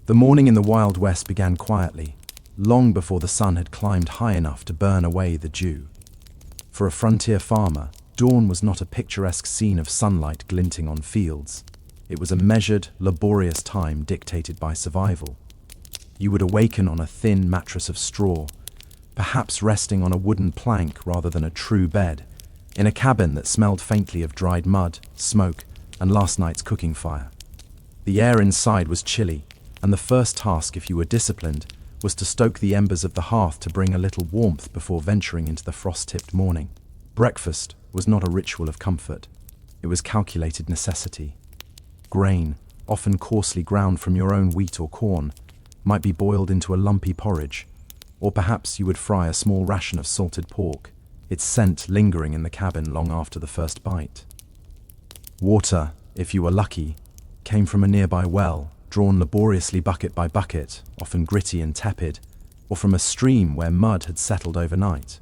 The morning in the Wild West began quietly, long before the sun had climbed high enough to burn away the dew. For a frontier farmer, dawn was not a picturesque scene of sunlight glinting on fields. It was a measured, laborious time dictated by survival. You would awaken on a thin mattress of straw, perhaps resting on a wooden plank rather than a true bed, in a cabin that smelled faintly of dried mud, smoke, and last night's cooking fire. The air inside was chilly, and the first task, if you were disciplined, was to stoke the embers of the hearth to bring a little warmth before venturing into the frost-tipped morning. Breakfast was not a ritual of comfort. It was calculated necessity. Grain, often coarsely ground from your own wheat or corn, might be boiled into a lumpy porridge, or perhaps you would fry a small ration of salted pork, its scent lingering in the cabin long after the first bite. Water, if you were lucky, came from a nearby well, drawn laboriously bucket by bucket, often gritty and tepid, or from a stream where mud had settled overnight.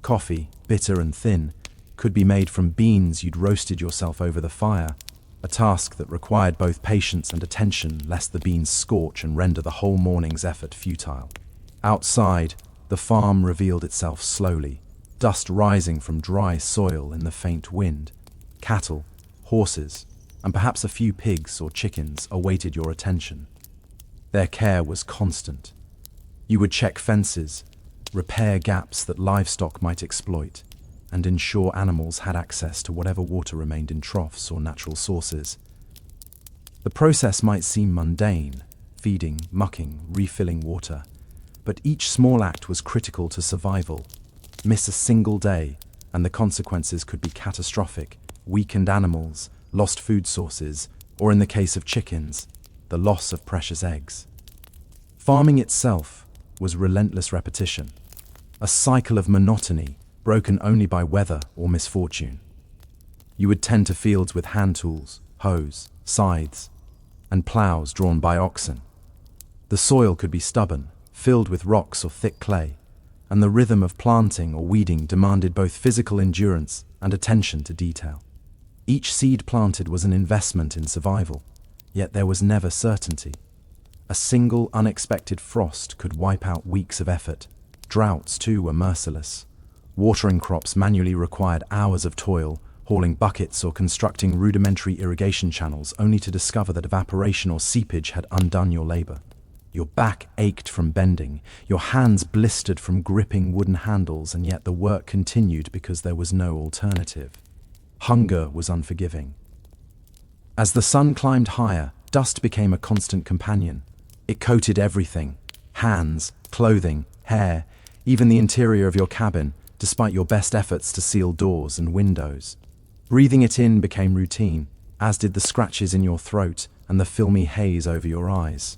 Coffee, bitter and thin, could be made from beans you'd roasted yourself over the fire, a task that required both patience and attention lest the beans scorch and render the whole morning's effort futile. Outside, the farm revealed itself slowly, dust rising from dry soil in the faint wind. Cattle, horses, and perhaps a few pigs or chickens awaited your attention. Their care was constant. You would check fences, repair gaps that livestock might exploit, and ensure animals had access to whatever water remained in troughs or natural sources. The process might seem mundane, feeding, mucking, refilling water, but each small act was critical to survival. Miss a single day, and the consequences could be catastrophic: weakened animals, lost food sources, or in the case of chickens, the loss of precious eggs. Farming itself was relentless repetition, a cycle of monotony broken only by weather or misfortune. You would tend to fields with hand tools, hoes, scythes, and plows drawn by oxen. The soil could be stubborn, filled with rocks or thick clay, and the rhythm of planting or weeding demanded both physical endurance and attention to detail. Each seed planted was an investment in survival, yet there was never certainty. A single unexpected frost could wipe out weeks of effort. Droughts, too, were merciless. Watering crops manually required hours of toil, hauling buckets or constructing rudimentary irrigation channels only to discover that evaporation or seepage had undone your labor. Your back ached from bending, your hands blistered from gripping wooden handles, and yet the work continued because there was no alternative. Hunger was unforgiving. As the sun climbed higher, dust became a constant companion. It coated everything: hands, clothing, hair, even the interior of your cabin, despite your best efforts to seal doors and windows. Breathing it in became routine, as did the scratches in your throat and the filmy haze over your eyes.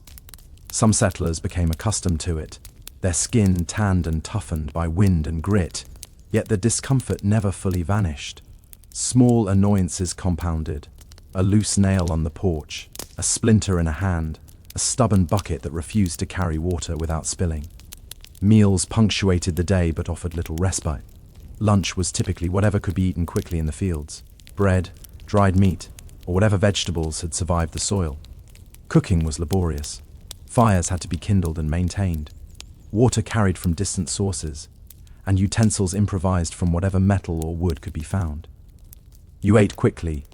Some settlers became accustomed to it, their skin tanned and toughened by wind and grit, yet the discomfort never fully vanished. Small annoyances compounded: a loose nail on the porch, a splinter in a hand, a stubborn bucket that refused to carry water without spilling. Meals punctuated the day but offered little respite. Lunch was typically whatever could be eaten quickly in the fields: bread, dried meat, or whatever vegetables had survived the soil. Cooking was laborious. Fires had to be kindled and maintained, water carried from distant sources, and utensils improvised from whatever metal or wood could be found. You ate quickly,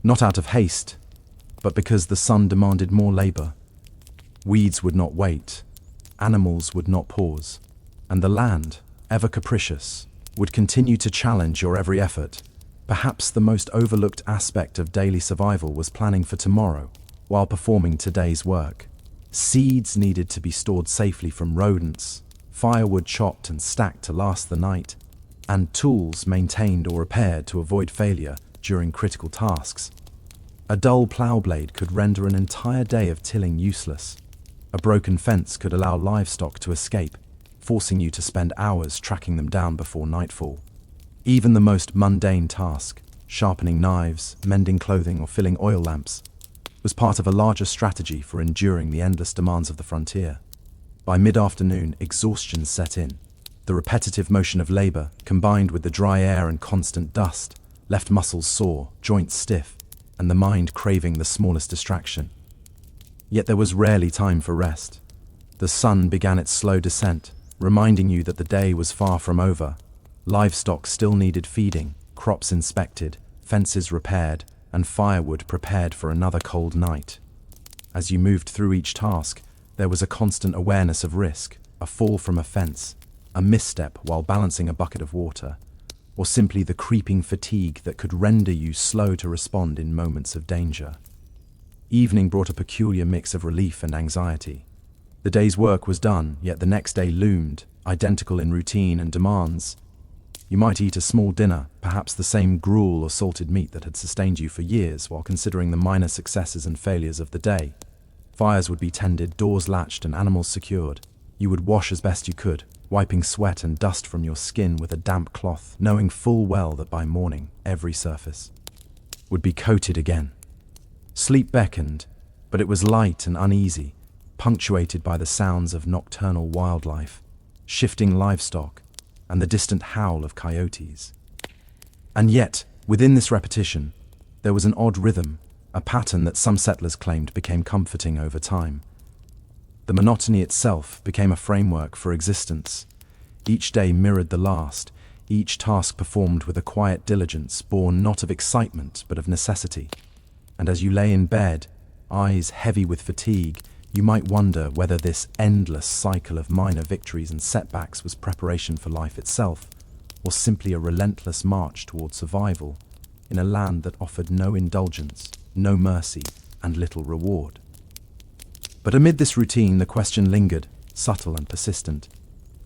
not out of haste, but because the sun demanded more labor. Weeds would not wait, animals would not pause, and the land, ever capricious, would continue to challenge your every effort. Perhaps the most overlooked aspect of daily survival was planning for tomorrow while performing today's work. Seeds needed to be stored safely from rodents, firewood chopped and stacked to last the night, and tools maintained or repaired to avoid failure during critical tasks. A dull plow blade could render an entire day of tilling useless. A broken fence could allow livestock to escape, forcing you to spend hours tracking them down before nightfall. Even the most mundane task, sharpening knives, mending clothing, or filling oil lamps, was part of a larger strategy for enduring the endless demands of the frontier. By mid-afternoon, exhaustion set in. The repetitive motion of labor, combined with the dry air and constant dust, left muscles sore, joints stiff, and the mind craving the smallest distraction. Yet there was rarely time for rest. The sun began its slow descent, reminding you that the day was far from over. Livestock still needed feeding, crops inspected, fences repaired, and firewood prepared for another cold night. As you moved through each task, there was a constant awareness of risk, a fall from a fence, a misstep while balancing a bucket of water, or simply the creeping fatigue that could render you slow to respond in moments of danger. Evening brought a peculiar mix of relief and anxiety. The day's work was done, yet the next day loomed, identical in routine and demands. You might eat a small dinner, perhaps the same gruel or salted meat that had sustained you for years, while considering the minor successes and failures of the day. Fires would be tended, doors latched, and animals secured. You would wash as best you could, wiping sweat and dust from your skin with a damp cloth, knowing full well that by morning every surface would be coated again. Sleep beckoned, but it was light and uneasy, punctuated by the sounds of nocturnal wildlife, shifting livestock, and the distant howl of coyotes. And yet, within this repetition, there was an odd rhythm, a pattern that some settlers claimed became comforting over time. The monotony itself became a framework for existence. Each day mirrored the last, each task performed with a quiet diligence born not of excitement but of necessity. And as you lay in bed, eyes heavy with fatigue, you might wonder whether this endless cycle of minor victories and setbacks was preparation for life itself, or simply a relentless march toward survival in a land that offered no indulgence, no mercy, and little reward. But amid this routine, the question lingered, subtle and persistent.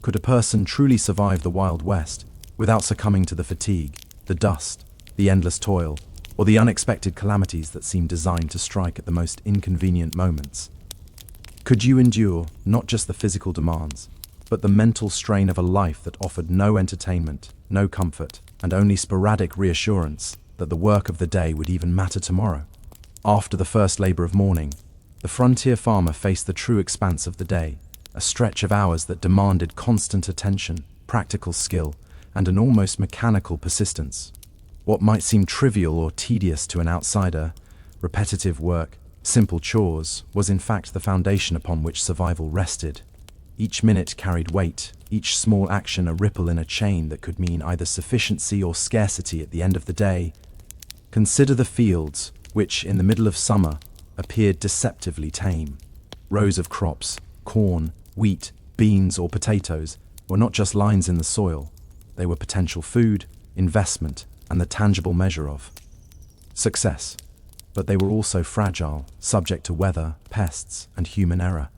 Could a person truly survive the Wild West without succumbing to the fatigue, the dust, the endless toil, or the unexpected calamities that seemed designed to strike at the most inconvenient moments? Could you endure not just the physical demands, but the mental strain of a life that offered no entertainment, no comfort, and only sporadic reassurance that the work of the day would even matter tomorrow? After the first labor of morning, the frontier farmer faced the true expanse of the day, a stretch of hours that demanded constant attention, practical skill, and an almost mechanical persistence. What might seem trivial or tedious to an outsider, repetitive work, simple chores, was in fact the foundation upon which survival rested. Each minute carried weight, each small action a ripple in a chain that could mean either sufficiency or scarcity at the end of the day. Consider the fields, which, in the middle of summer, appeared deceptively tame. Rows of crops, corn, wheat, beans, or potatoes, were not just lines in the soil. They were potential food, investment, and the tangible measure of success. But they were also fragile, subject to weather, pests, and human error.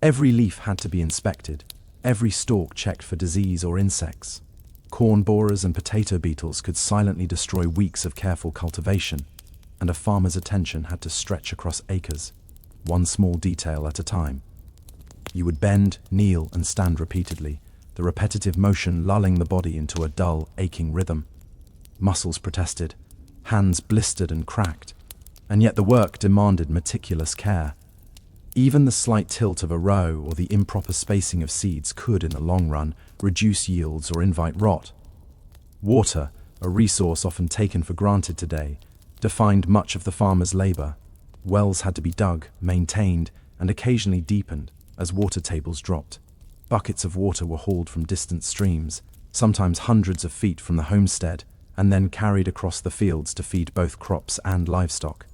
Every leaf had to be inspected, every stalk checked for disease or insects. Corn borers and potato beetles could silently destroy weeks of careful cultivation, and a farmer's attention had to stretch across acres, one small detail at a time. You would bend, kneel, and stand repeatedly, the repetitive motion lulling the body into a dull, aching rhythm. Muscles protested, hands blistered and cracked, and yet the work demanded meticulous care. Even the slight tilt of a row or the improper spacing of seeds could, in the long run, reduce yields or invite rot. Water, a resource often taken for granted today, defined much of the farmer's labor. Wells had to be dug, maintained, and occasionally deepened as water tables dropped. Buckets of water were hauled from distant streams, sometimes hundreds of feet from the homestead, and then carried across the fields to feed both crops and livestock.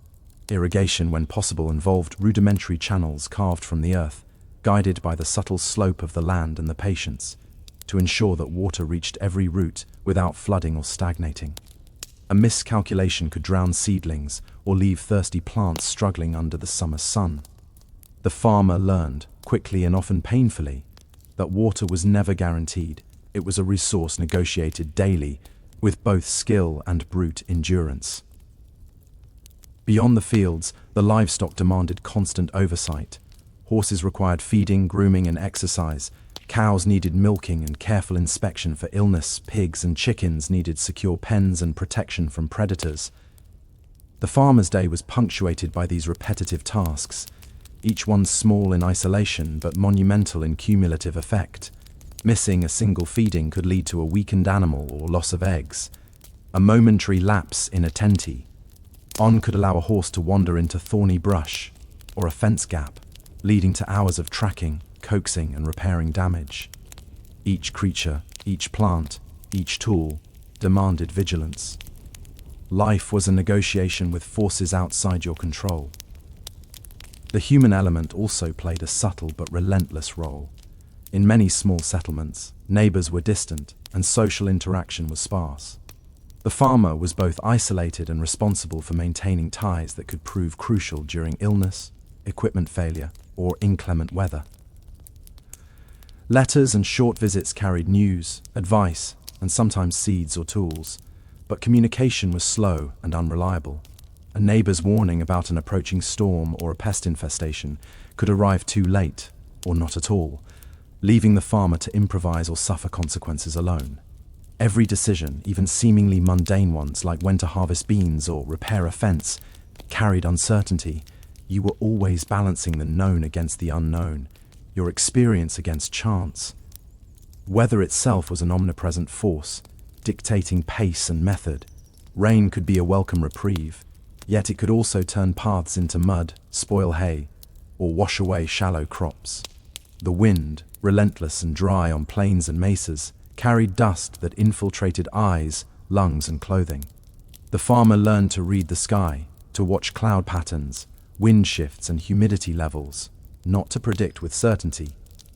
Irrigation, when possible, involved rudimentary channels carved from the earth, guided by the subtle slope of the land and the patience, to ensure that water reached every root without flooding or stagnating. A miscalculation could drown seedlings or leave thirsty plants struggling under the summer sun. The farmer learned, quickly and often painfully, that water was never guaranteed. It was a resource negotiated daily, with both skill and brute endurance. Beyond the fields, the livestock demanded constant oversight. Horses required feeding, grooming, and exercise. Cows needed milking and careful inspection for illness. Pigs and chickens needed secure pens and protection from predators. The farmer's day was punctuated by these repetitive tasks, each one small in isolation but monumental in cumulative effect. Missing a single feeding could lead to a weakened animal or loss of eggs. A momentary lapse in attente could allow a horse to wander into thorny brush. or a fence gap, leading to hours of tracking, coaxing, and repairing damage. Each creature, each plant, each tool demanded vigilance. Life was a negotiation with forces outside your control. The human element also played a subtle but relentless role. In many small settlements, neighbors were distant and social interaction was sparse. The farmer was both isolated and responsible for maintaining ties that could prove crucial during illness, equipment failure, or inclement weather. Letters and short visits carried news, advice, and sometimes seeds or tools, but communication was slow and unreliable. A neighbor's warning about an approaching storm or a pest infestation could arrive too late, or not at all, leaving the farmer to improvise or suffer consequences alone. Every decision, even seemingly mundane ones like when to harvest beans or repair a fence, carried uncertainty. You were always balancing the known against the unknown, your experience against chance. Weather itself was an omnipresent force, dictating pace and method. Rain could be a welcome reprieve, yet it could also turn paths into mud, spoil hay, or wash away shallow crops. The wind, relentless and dry on plains and mesas, carried dust that infiltrated eyes, lungs, and clothing. The farmer learned to read the sky, to watch cloud patterns, wind shifts, and humidity levels, not to predict with certainty,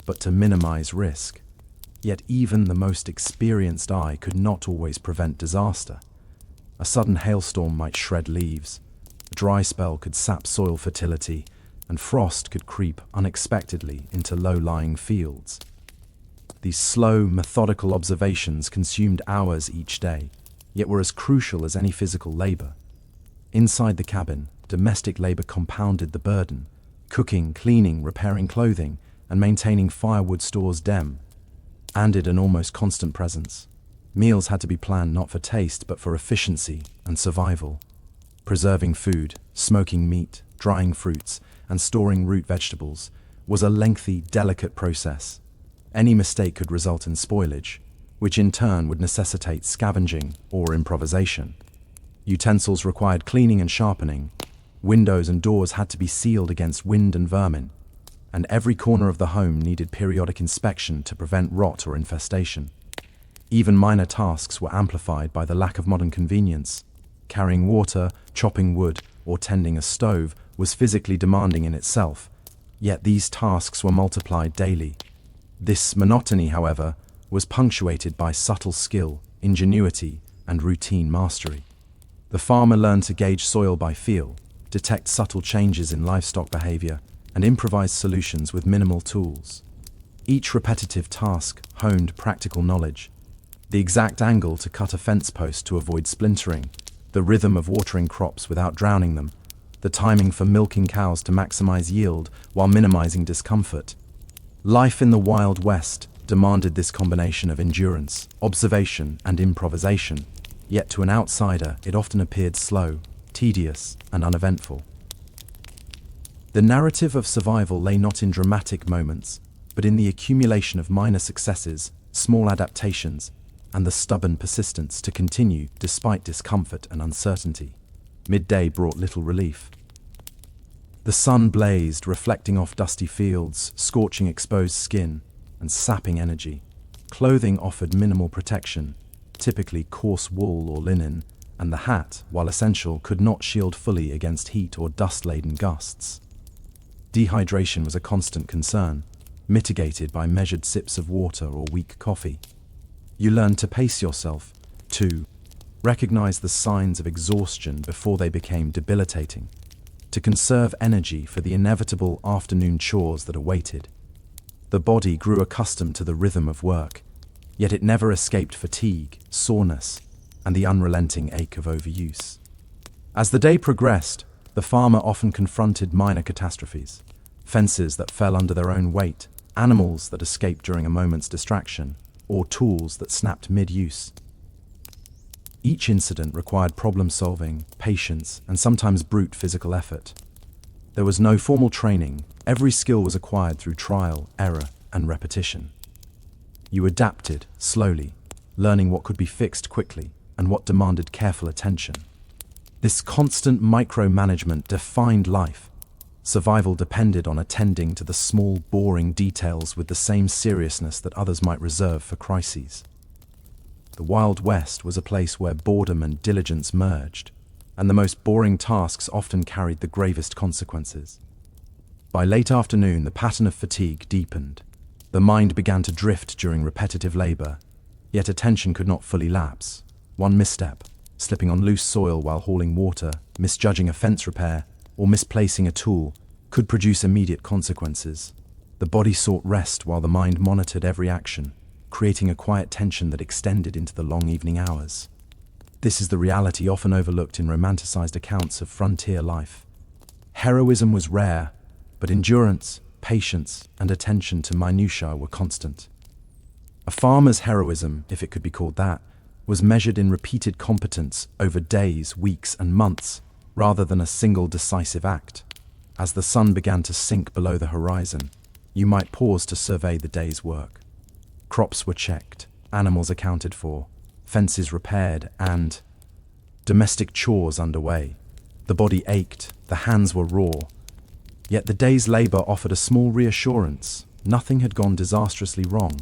but to minimize risk. Yet even the most experienced eye could not always prevent disaster. A sudden hailstorm might shred leaves, a dry spell could sap soil fertility, and frost could creep unexpectedly into low-lying fields. These slow, methodical observations consumed hours each day, yet were as crucial as any physical labor. Inside the cabin, domestic labor compounded the burden, cooking, cleaning, repairing clothing, and maintaining firewood stores added an almost constant presence. Meals had to be planned not for taste but for efficiency and survival. Preserving food, smoking meat, drying fruits, and storing root vegetables was a lengthy, delicate process. Any mistake could result in spoilage, which in turn would necessitate scavenging or improvisation. Utensils required cleaning and sharpening. Windows and doors had to be sealed against wind and vermin, and every corner of the home needed periodic inspection to prevent rot or infestation. Even minor tasks were amplified by the lack of modern convenience. Carrying water, chopping wood, or tending a stove was physically demanding in itself, yet these tasks were multiplied daily. This monotony, however, was punctuated by subtle skill, ingenuity, and routine mastery. The farmer learned to gauge soil by feel, detect subtle changes in livestock behavior, and improvise solutions with minimal tools. Each repetitive task honed practical knowledge. The exact angle to cut a fence post to avoid splintering, the rhythm of watering crops without drowning them, the timing for milking cows to maximize yield while minimizing discomfort. Life in the Wild West demanded this combination of endurance, observation, and improvisation, yet to an outsider it often appeared slow, tedious, and uneventful. The narrative of survival lay not in dramatic moments, but in the accumulation of minor successes, small adaptations, and the stubborn persistence to continue despite discomfort and uncertainty. Midday brought little relief. The sun blazed, reflecting off dusty fields, scorching exposed skin, and sapping energy. Clothing offered minimal protection, typically coarse wool or linen, and the hat, while essential, could not shield fully against heat or dust-laden gusts. Dehydration was a constant concern, mitigated by measured sips of water or weak coffee. You learned to pace yourself, to recognize the signs of exhaustion before they became debilitating, to conserve energy for the inevitable afternoon chores that awaited. The body grew accustomed to the rhythm of work, yet it never escaped fatigue, soreness, and the unrelenting ache of overuse. As the day progressed, the farmer often confronted minor catastrophes, fences that fell under their own weight, animals that escaped during a moment's distraction, or tools that snapped mid-use. Each incident required problem-solving, patience, and sometimes brute physical effort. There was no formal training. Every skill was acquired through trial, error, and repetition. You adapted, slowly, learning what could be fixed quickly and what demanded careful attention. This constant micromanagement defined life, Survival depended on attending to the small, boring details with the same seriousness that others might reserve for crises. The Wild West was a place where boredom and diligence merged, and the most boring tasks often carried the gravest consequences. By late afternoon, the pattern of fatigue deepened. The mind began to drift during repetitive labor, yet attention could not fully lapse. One misstep, slipping on loose soil while hauling water, misjudging a fence repair, or misplacing a tool, could produce immediate consequences. The body sought rest while the mind monitored every action, creating a quiet tension that extended into the long evening hours. This is the reality often overlooked in romanticized accounts of frontier life. Heroism was rare, but endurance, patience, and attention to minutiae were constant. A farmer's heroism, if it could be called that, was measured in repeated competence over days, weeks, and months, rather than a single decisive act. As the sun began to sink below the horizon, you might pause to survey the day's work. Crops were checked, animals accounted for, fences repaired, and domestic chores underway. The body ached, the hands were raw. Yet the day's labor offered a small reassurance. Nothing had gone disastrously wrong.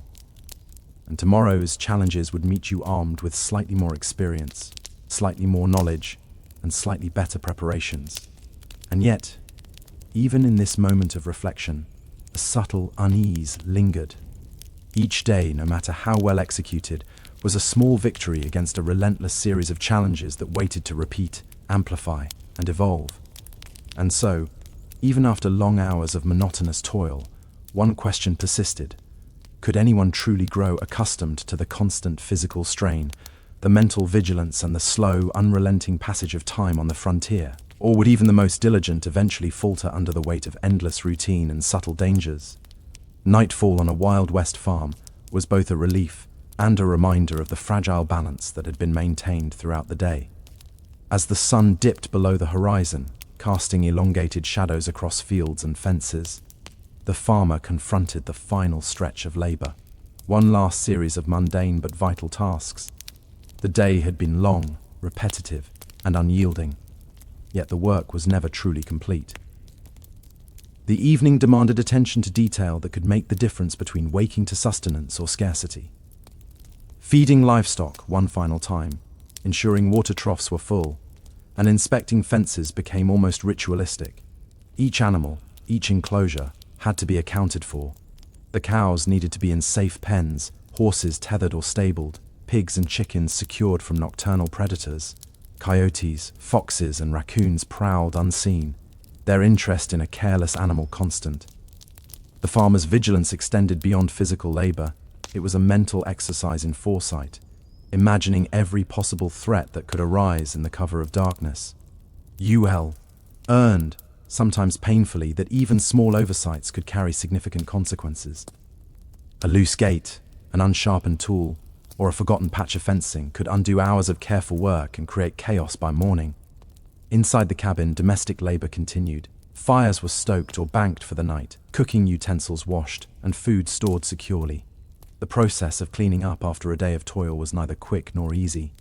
And tomorrow's challenges would meet you armed with slightly more experience, slightly more knowledge, and slightly better preparations. And yet, even in this moment of reflection, a subtle unease lingered. Each day, no matter how well executed, was a small victory against a relentless series of challenges that waited to repeat, amplify, and evolve. And so, even after long hours of monotonous toil, one question persisted. Could anyone truly grow accustomed to the constant physical strain, the mental vigilance, and the slow, unrelenting passage of time on the frontier? Or would even the most diligent eventually falter under the weight of endless routine and subtle dangers? Nightfall on a Wild West farm was both a relief and a reminder of the fragile balance that had been maintained throughout the day. As the sun dipped below the horizon, casting elongated shadows across fields and fences, the farmer confronted the final stretch of labor, one last series of mundane but vital tasks. The day had been long, repetitive, and unyielding, yet the work was never truly complete. The evening demanded attention to detail that could make the difference between waking to sustenance or scarcity. Feeding livestock one final time, ensuring water troughs were full, and inspecting fences became almost ritualistic. Each animal, each enclosure, had to be accounted for. The cows needed to be in safe pens, horses tethered or stabled, pigs and chickens secured from nocturnal predators. Coyotes, foxes, and raccoons prowled unseen, their interest in a careless animal constant. The farmer's vigilance extended beyond physical labor. It was a mental exercise in foresight, imagining every possible threat that could arise in the cover of darkness. UL earned, sometimes painfully, that even small oversights could carry significant consequences. A loose gate, an unsharpened tool, or a forgotten patch of fencing could undo hours of careful work and create chaos by morning. Inside the cabin, domestic labor continued. Fires were stoked or banked for the night, cooking utensils washed, and food stored securely. The process of cleaning up after a day of toil was neither quick nor easy.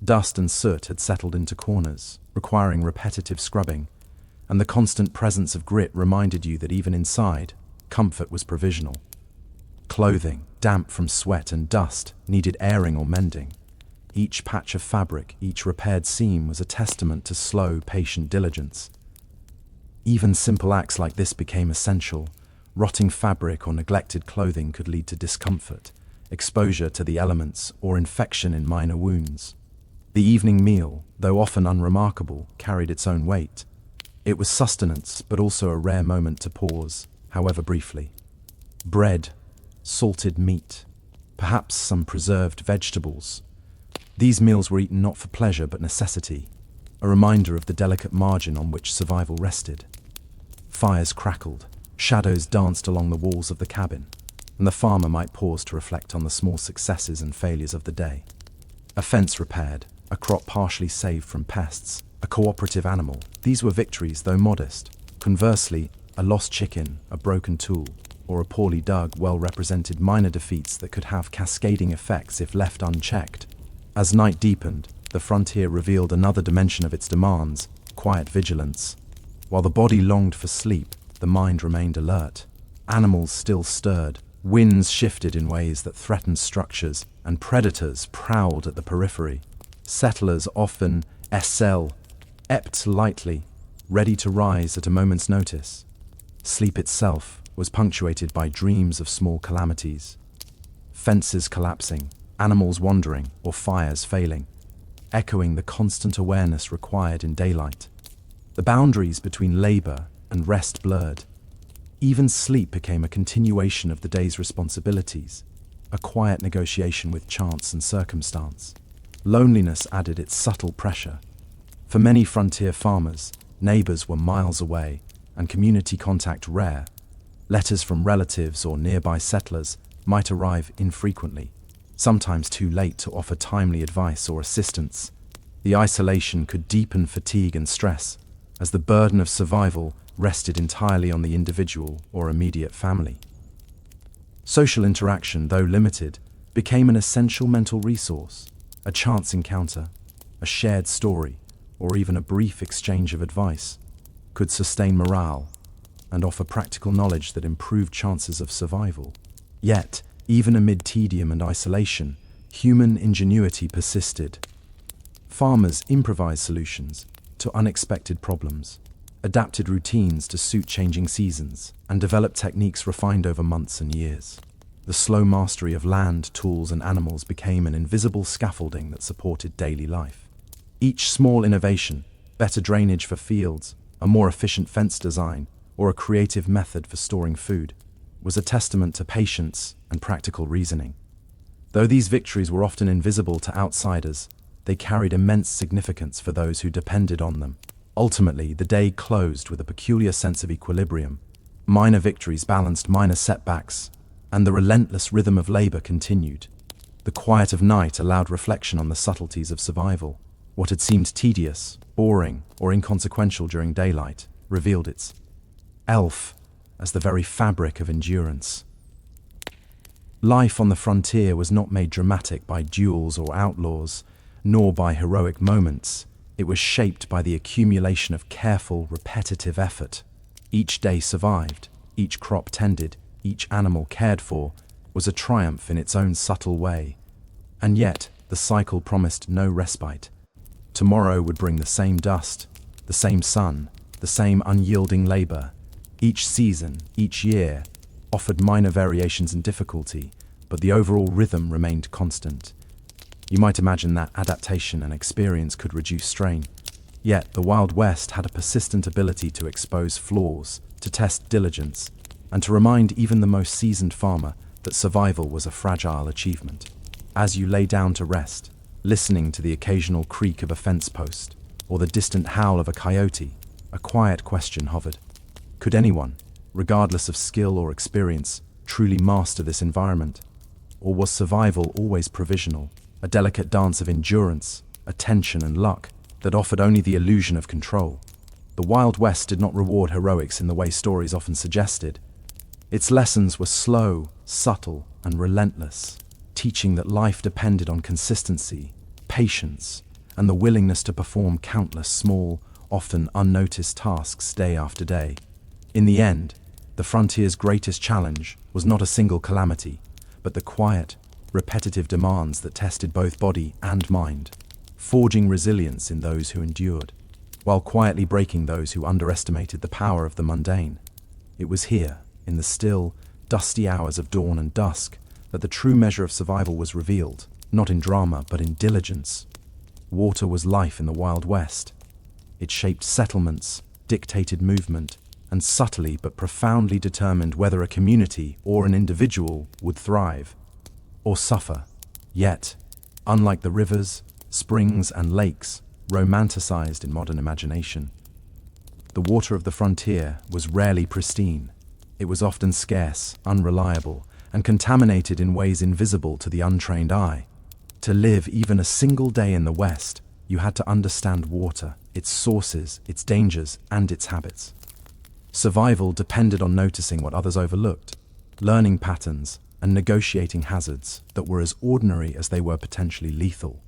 Dust and soot had settled into corners, requiring repetitive scrubbing, and the constant presence of grit reminded you that even inside, comfort was provisional. Clothing, damp from sweat and dust, needed airing or mending. Each patch of fabric, each repaired seam was a testament to slow, patient diligence. Even simple acts like this became essential. Rotting fabric or neglected clothing could lead to discomfort, exposure to the elements, or infection in minor wounds. The evening meal, though often unremarkable, carried its own weight. It was sustenance, but also a rare moment to pause, however briefly. Bread, salted meat, perhaps some preserved vegetables. These meals were eaten not for pleasure but necessity, a reminder of the delicate margin on which survival rested. Fires crackled, shadows danced along the walls of the cabin, and the farmer might pause to reflect on the small successes and failures of the day. A fence repaired, a crop partially saved from pests, a cooperative animal. These were victories, though modest. Conversely, a lost chicken, a broken tool, or a poorly dug well represented minor defeats that could have cascading effects if left unchecked. As night deepened, the frontier revealed another dimension of its demands: quiet vigilance. While the body longed for sleep, the mind remained alert. Animals still stirred, winds shifted in ways that threatened structures, and predators prowled at the periphery. Settlers often ept lightly, ready to rise at a moment's notice. Sleep itself was punctuated by dreams of small calamities. Fences collapsing, animals wandering, or fires failing, echoing the constant awareness required in daylight. The boundaries between labor and rest blurred. Even sleep became a continuation of the day's responsibilities, a quiet negotiation with chance and circumstance. Loneliness added its subtle pressure. For many frontier farmers, neighbors were miles away and community contact rare. Letters from relatives or nearby settlers might arrive infrequently, sometimes too late to offer timely advice or assistance. The isolation could deepen fatigue and stress, as the burden of survival rested entirely on the individual or immediate family. Social interaction, though limited, became an essential mental resource. A chance encounter, a shared story, or even a brief exchange of advice could sustain morale and offer practical knowledge that improved chances of survival. Yet, even amid tedium and isolation, human ingenuity persisted. Farmers improvised solutions to unexpected problems, adapted routines to suit changing seasons, and developed techniques refined over months and years. The slow mastery of land, tools, and animals became an invisible scaffolding that supported daily life. Each small innovation, better drainage for fields, a more efficient fence design, or a creative method for storing food, was a testament to patience and practical reasoning. Though these victories were often invisible to outsiders, they carried immense significance for those who depended on them. Ultimately, the day closed with a peculiar sense of equilibrium. Minor victories balanced minor setbacks, and the relentless rhythm of labor continued. The quiet of night allowed reflection on the subtleties of survival. What had seemed tedious, boring, or inconsequential during daylight revealed its elf as the very fabric of endurance. Life on the frontier was not made dramatic by duels or outlaws, nor by heroic moments. It was shaped by the accumulation of careful, repetitive effort. Each day survived, each crop tended, each animal cared for, was a triumph in its own subtle way. And yet, the cycle promised no respite. Tomorrow would bring the same dust, the same sun, the same unyielding labor. Each season, each year, offered minor variations in difficulty, but the overall rhythm remained constant. You might imagine that adaptation and experience could reduce strain. Yet, the Wild West had a persistent ability to expose flaws, to test diligence, and to remind even the most seasoned farmer that survival was a fragile achievement. As you lay down to rest, listening to the occasional creak of a fence post, or the distant howl of a coyote, a quiet question hovered. Could anyone, regardless of skill or experience, truly master this environment? Or was survival always provisional, a delicate dance of endurance, attention, and luck that offered only the illusion of control? The Wild West did not reward heroics in the way stories often suggested. Its lessons were slow, subtle, and relentless, teaching that life depended on consistency, patience, and the willingness to perform countless small, often unnoticed tasks day after day. In the end, the frontier's greatest challenge was not a single calamity, but the quiet, repetitive demands that tested both body and mind, forging resilience in those who endured, while quietly breaking those who underestimated the power of the mundane. It was here, in the still, dusty hours of dawn and dusk, that the true measure of survival was revealed, not in drama but in diligence. Water was life in the Wild West. It shaped settlements, dictated movement, and subtly but profoundly determined whether a community or an individual would thrive or suffer. Yet, unlike the rivers, springs, and lakes romanticized in modern imagination, the water of the frontier was rarely pristine. It was often scarce, unreliable, and contaminated in ways invisible to the untrained eye. To live even a single day in the West, you had to understand water, its sources, its dangers, and its habits. Survival depended on noticing what others overlooked, learning patterns, and negotiating hazards that were as ordinary as they were potentially lethal.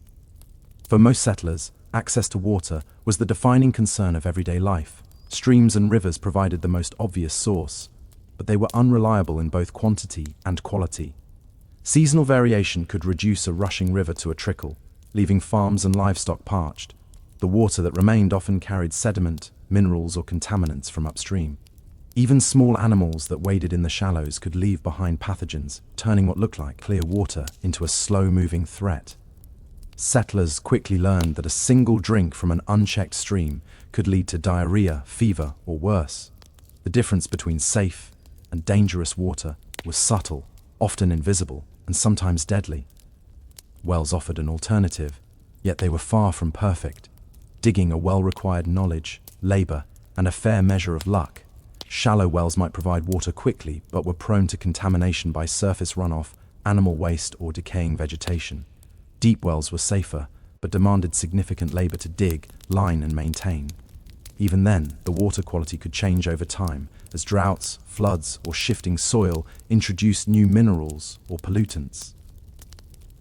For most settlers, access to water was the defining concern of everyday life. Streams and rivers provided the most obvious source, but they were unreliable in both quantity and quality. Seasonal variation could reduce a rushing river to a trickle, leaving farms and livestock parched. The water that remained often carried sediment, minerals, or contaminants from upstream. Even small animals that waded in the shallows could leave behind pathogens, turning what looked like clear water into a slow-moving threat. Settlers quickly learned that a single drink from an unchecked stream could lead to diarrhea, fever, or worse. The difference between safe and dangerous water was subtle, often invisible, and sometimes deadly. Wells offered an alternative, yet they were far from perfect. Digging a well required knowledge, labor, and a fair measure of luck. Shallow wells might provide water quickly, but were prone to contamination by surface runoff, animal waste, or decaying vegetation. Deep wells were safer, but demanded significant labor to dig, line, and maintain. Even then, the water quality could change over time, as droughts, floods, or shifting soil introduced new minerals or pollutants.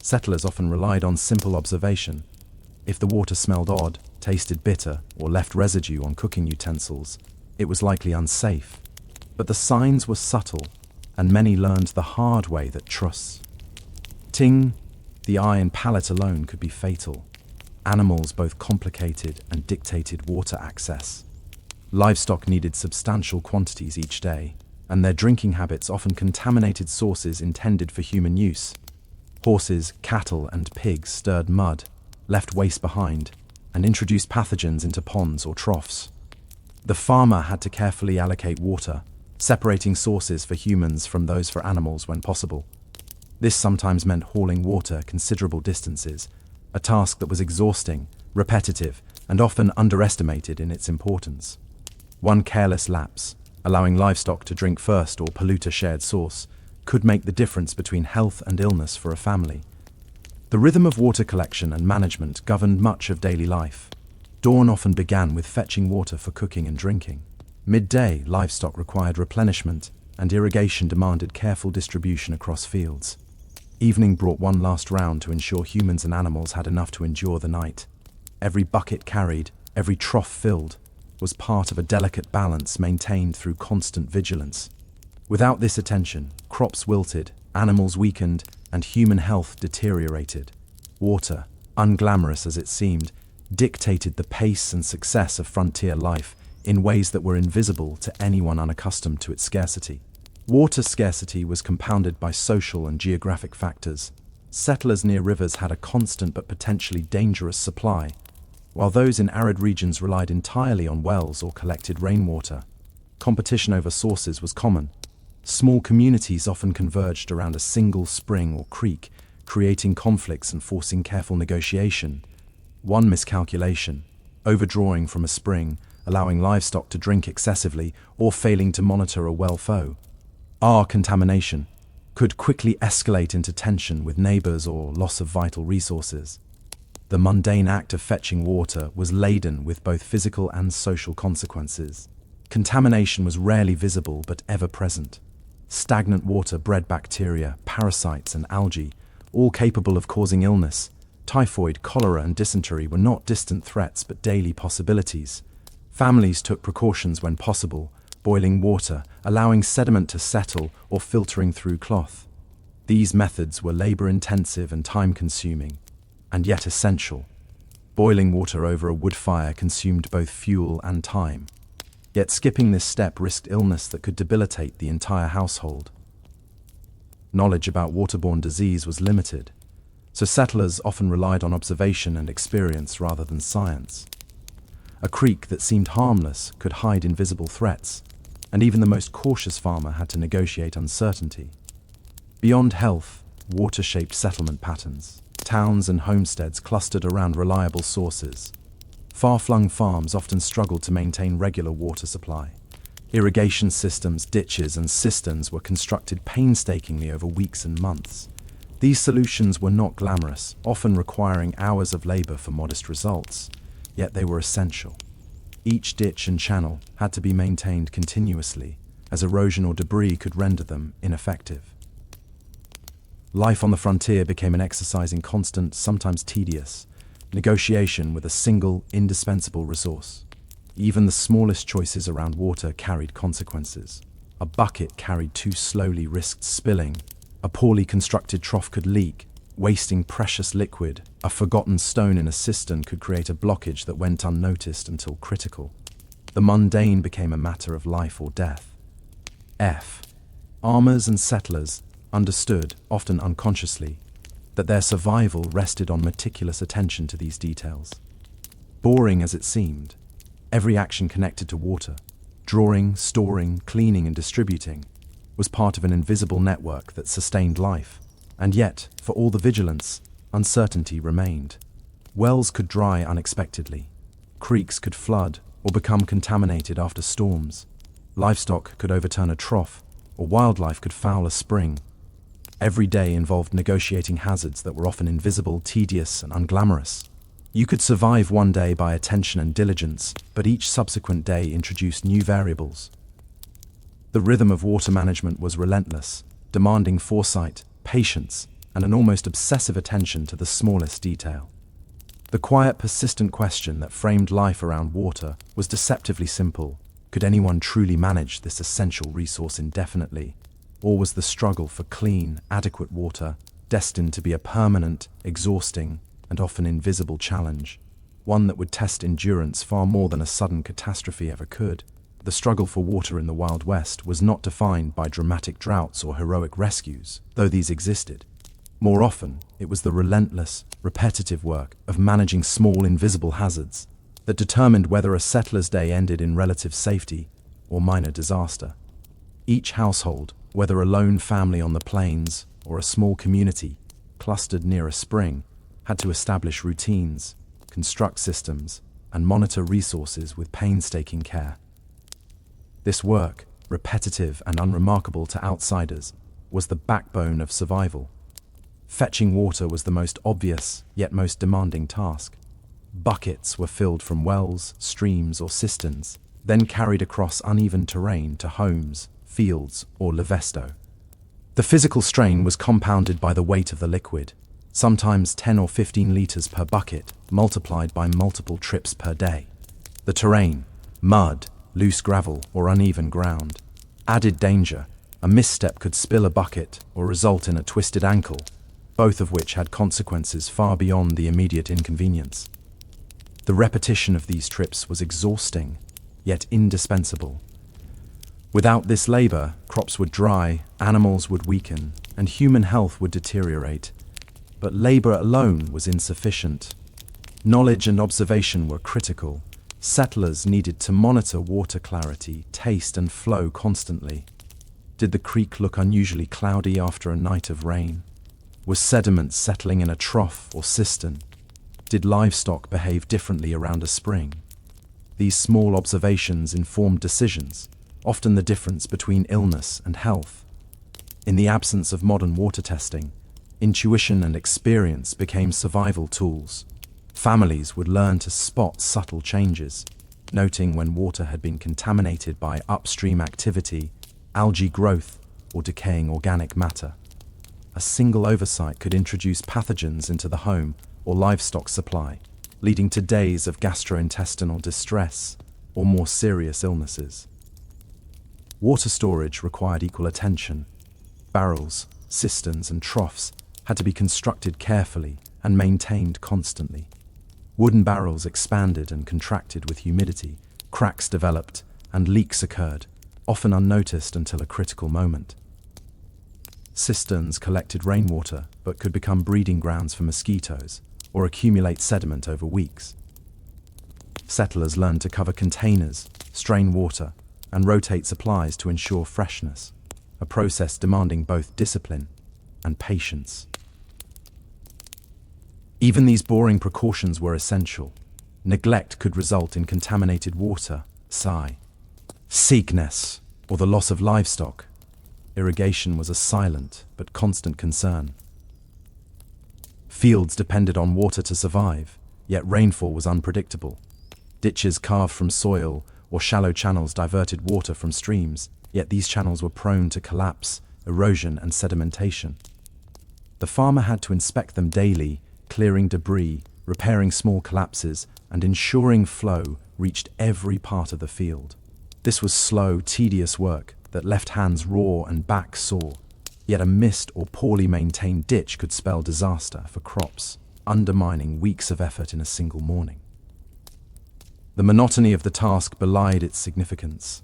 Settlers often relied on simple observation. If the water smelled odd, tasted bitter, or left residue on cooking utensils, it was likely unsafe. But the signs were subtle, and many learned the hard way that trusting the eye and palate alone could be fatal. Animals both complicated and dictated water access. Livestock needed substantial quantities each day, and their drinking habits often contaminated sources intended for human use. Horses, cattle, and pigs stirred mud, left waste behind, and introduced pathogens into ponds or troughs. The farmer had to carefully allocate water, separating sources for humans from those for animals when possible. This sometimes meant hauling water considerable distances, a task that was exhausting, repetitive, and often underestimated in its importance. One careless lapse, allowing livestock to drink first or pollute a shared source, could make the difference between health and illness for a family. The rhythm of water collection and management governed much of daily life. Dawn often began with fetching water for cooking and drinking. Midday, livestock required replenishment, and irrigation demanded careful distribution across fields. Evening brought one last round to ensure humans and animals had enough to endure the night. Every bucket carried, every trough filled, was part of a delicate balance maintained through constant vigilance. Without this attention, crops wilted, animals weakened, and human health deteriorated. Water, unglamorous as it seemed, dictated the pace and success of frontier life in ways that were invisible to anyone unaccustomed to its scarcity. Water scarcity was compounded by social and geographic factors. Settlers near rivers had a constant but potentially dangerous supply, while those in arid regions relied entirely on wells or collected rainwater. Competition over sources was common. Small communities often converged around a single spring or creek, creating conflicts and forcing careful negotiation. One miscalculation, overdrawing from a spring, allowing livestock to drink excessively, or failing to monitor a well flow. Contamination could quickly escalate into tension with neighbors or loss of vital resources. The mundane act of fetching water was laden with both physical and social consequences. Contamination was rarely visible but ever present. Stagnant water bred bacteria, parasites, and algae, all capable of causing illness. Typhoid, cholera, and dysentery were not distant threats but daily possibilities. Families took precautions when possible, boiling water, allowing sediment to settle, or filtering through cloth. These methods were labor-intensive and time-consuming, and yet essential. Boiling water over a wood fire consumed both fuel and time. Yet skipping this step risked illness that could debilitate the entire household. Knowledge about waterborne disease was limited, so settlers often relied on observation and experience rather than science. A creek that seemed harmless could hide invisible threats, and even the most cautious farmer had to negotiate uncertainty. Beyond health, water shaped settlement patterns. Towns and homesteads clustered around reliable sources. Far-flung farms often struggled to maintain regular water supply. Irrigation systems, ditches, and cisterns were constructed painstakingly over weeks and months. These solutions were not glamorous, often requiring hours of labor for modest results, yet they were essential. Each ditch and channel had to be maintained continuously, as erosion or debris could render them ineffective. Life on the frontier became an exercise in constant, sometimes tedious, negotiation with a single, indispensable resource. Even the smallest choices around water carried consequences. A bucket carried too slowly risked spilling. A poorly constructed trough could leak, wasting precious liquid. A forgotten stone in a cistern could create a blockage that went unnoticed until critical. The mundane became a matter of life or death. F. Farmers and settlers understood, often unconsciously, that their survival rested on meticulous attention to these details. Boring as it seemed, every action connected to water, drawing, storing, cleaning, and distributing, was part of an invisible network that sustained life. And yet, for all the vigilance, uncertainty remained. Wells could dry unexpectedly. Creeks could flood or become contaminated after storms. Livestock could overturn a trough, or wildlife could foul a spring. Every day involved negotiating hazards that were often invisible, tedious, and unglamorous. You could survive one day by attention and diligence, but each subsequent day introduced new variables. The rhythm of water management was relentless, demanding foresight, patience, and an almost obsessive attention to the smallest detail. The quiet, persistent question that framed life around water was deceptively simple. Could anyone truly manage this essential resource indefinitely? Or was the struggle for clean, adequate water destined to be a permanent, exhausting, and often invisible challenge, one that would test endurance far more than a sudden catastrophe ever could? The struggle for water in the Wild West was not defined by dramatic droughts or heroic rescues, though these existed. More often, it was the relentless, repetitive work of managing small, invisible hazards that determined whether a settler's day ended in relative safety or minor disaster. Each household, whether a lone family on the plains or a small community clustered near a spring, had to establish routines, construct systems, and monitor resources with painstaking care. This work, repetitive and unremarkable to outsiders, was the backbone of survival. Fetching water was the most obvious, yet most demanding task. Buckets were filled from wells, streams, or cisterns, then carried across uneven terrain to homes, fields, or levesto. The physical strain was compounded by the weight of the liquid, sometimes 10 or 15 liters per bucket, multiplied by multiple trips per day. The terrain, mud, loose gravel, or uneven ground, added danger. A misstep could spill a bucket or result in a twisted ankle, both of which had consequences far beyond the immediate inconvenience. The repetition of these trips was exhausting, yet indispensable. Without this labor, crops would dry, animals would weaken, and human health would deteriorate. But labor alone was insufficient. Knowledge and observation were critical. Settlers needed to monitor water clarity, taste, and flow constantly. Did the creek look unusually cloudy after a night of rain? Was sediment settling in a trough or cistern? Did livestock behave differently around a spring? These small observations informed decisions, often the difference between illness and health. In the absence of modern water testing, intuition and experience became survival tools. Families would learn to spot subtle changes, noting when water had been contaminated by upstream activity, algae growth, or decaying organic matter. A single oversight could introduce pathogens into the home or livestock supply, leading to days of gastrointestinal distress or more serious illnesses. Water storage required equal attention. Barrels, cisterns, and troughs had to be constructed carefully and maintained constantly. Wooden barrels expanded and contracted with humidity, cracks developed, and leaks occurred, often unnoticed until a critical moment. Cisterns collected rainwater but could become breeding grounds for mosquitoes or accumulate sediment over weeks. Settlers learned to cover containers, strain water, and rotate supplies to ensure freshness, a process demanding both discipline and patience. Even these boring precautions were essential. Neglect could result in contaminated water, sickness, or the loss of livestock. Irrigation was a silent but constant concern. Fields depended on water to survive, yet rainfall was unpredictable. Ditches carved from soil or shallow channels diverted water from streams, yet these channels were prone to collapse, erosion, and sedimentation. The farmer had to inspect them daily, clearing debris, repairing small collapses, and ensuring flow reached every part of the field. This was slow, tedious work that left hands raw and backs sore, yet a missed or poorly maintained ditch could spell disaster for crops, undermining weeks of effort in a single morning. The monotony of the task belied its significance.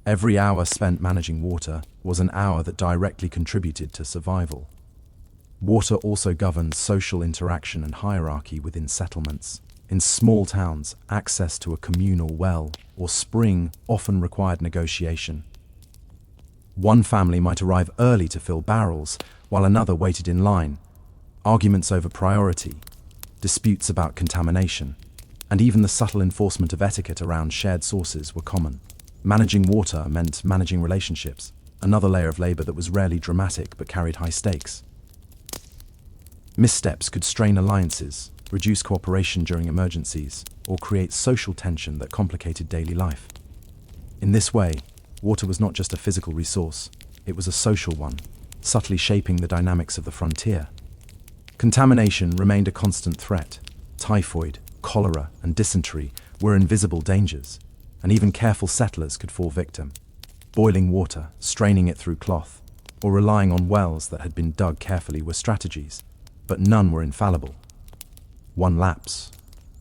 Every hour spent managing water was an hour that directly contributed to survival. Water also governs social interaction and hierarchy within settlements. In small towns, access to a communal well or spring often required negotiation. One family might arrive early to fill barrels, while another waited in line. Arguments over priority, disputes about contamination, and even the subtle enforcement of etiquette around shared sources were common. Managing water meant managing relationships, another layer of labor that was rarely dramatic but carried high stakes. Missteps could strain alliances, reduce cooperation during emergencies, or create social tension that complicated daily life. In this way, water was not just a physical resource, it was a social one, subtly shaping the dynamics of the frontier. Contamination remained a constant threat. Typhoid, cholera, and dysentery were invisible dangers, and even careful settlers could fall victim. Boiling water, straining it through cloth, or relying on wells that had been dug carefully were strategies, but none were infallible. One lapse,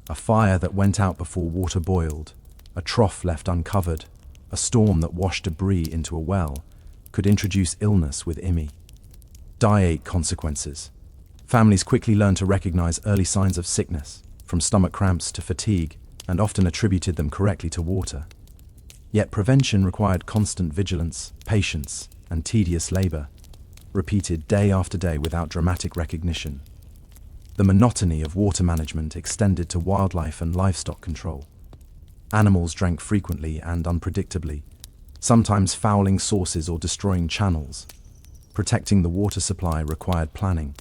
a fire that went out before water boiled, a trough left uncovered, a storm that washed debris into a well, could introduce illness with IMI. Dire consequences. Families quickly learned to recognize early signs of sickness, from stomach cramps to fatigue, and often attributed them correctly to water. Yet prevention required constant vigilance, patience, and tedious labor, repeated day after day without dramatic recognition. The monotony of water management extended to wildlife and livestock control. Animals drank frequently and unpredictably, sometimes fouling sources or destroying channels. Protecting the water supply required planning.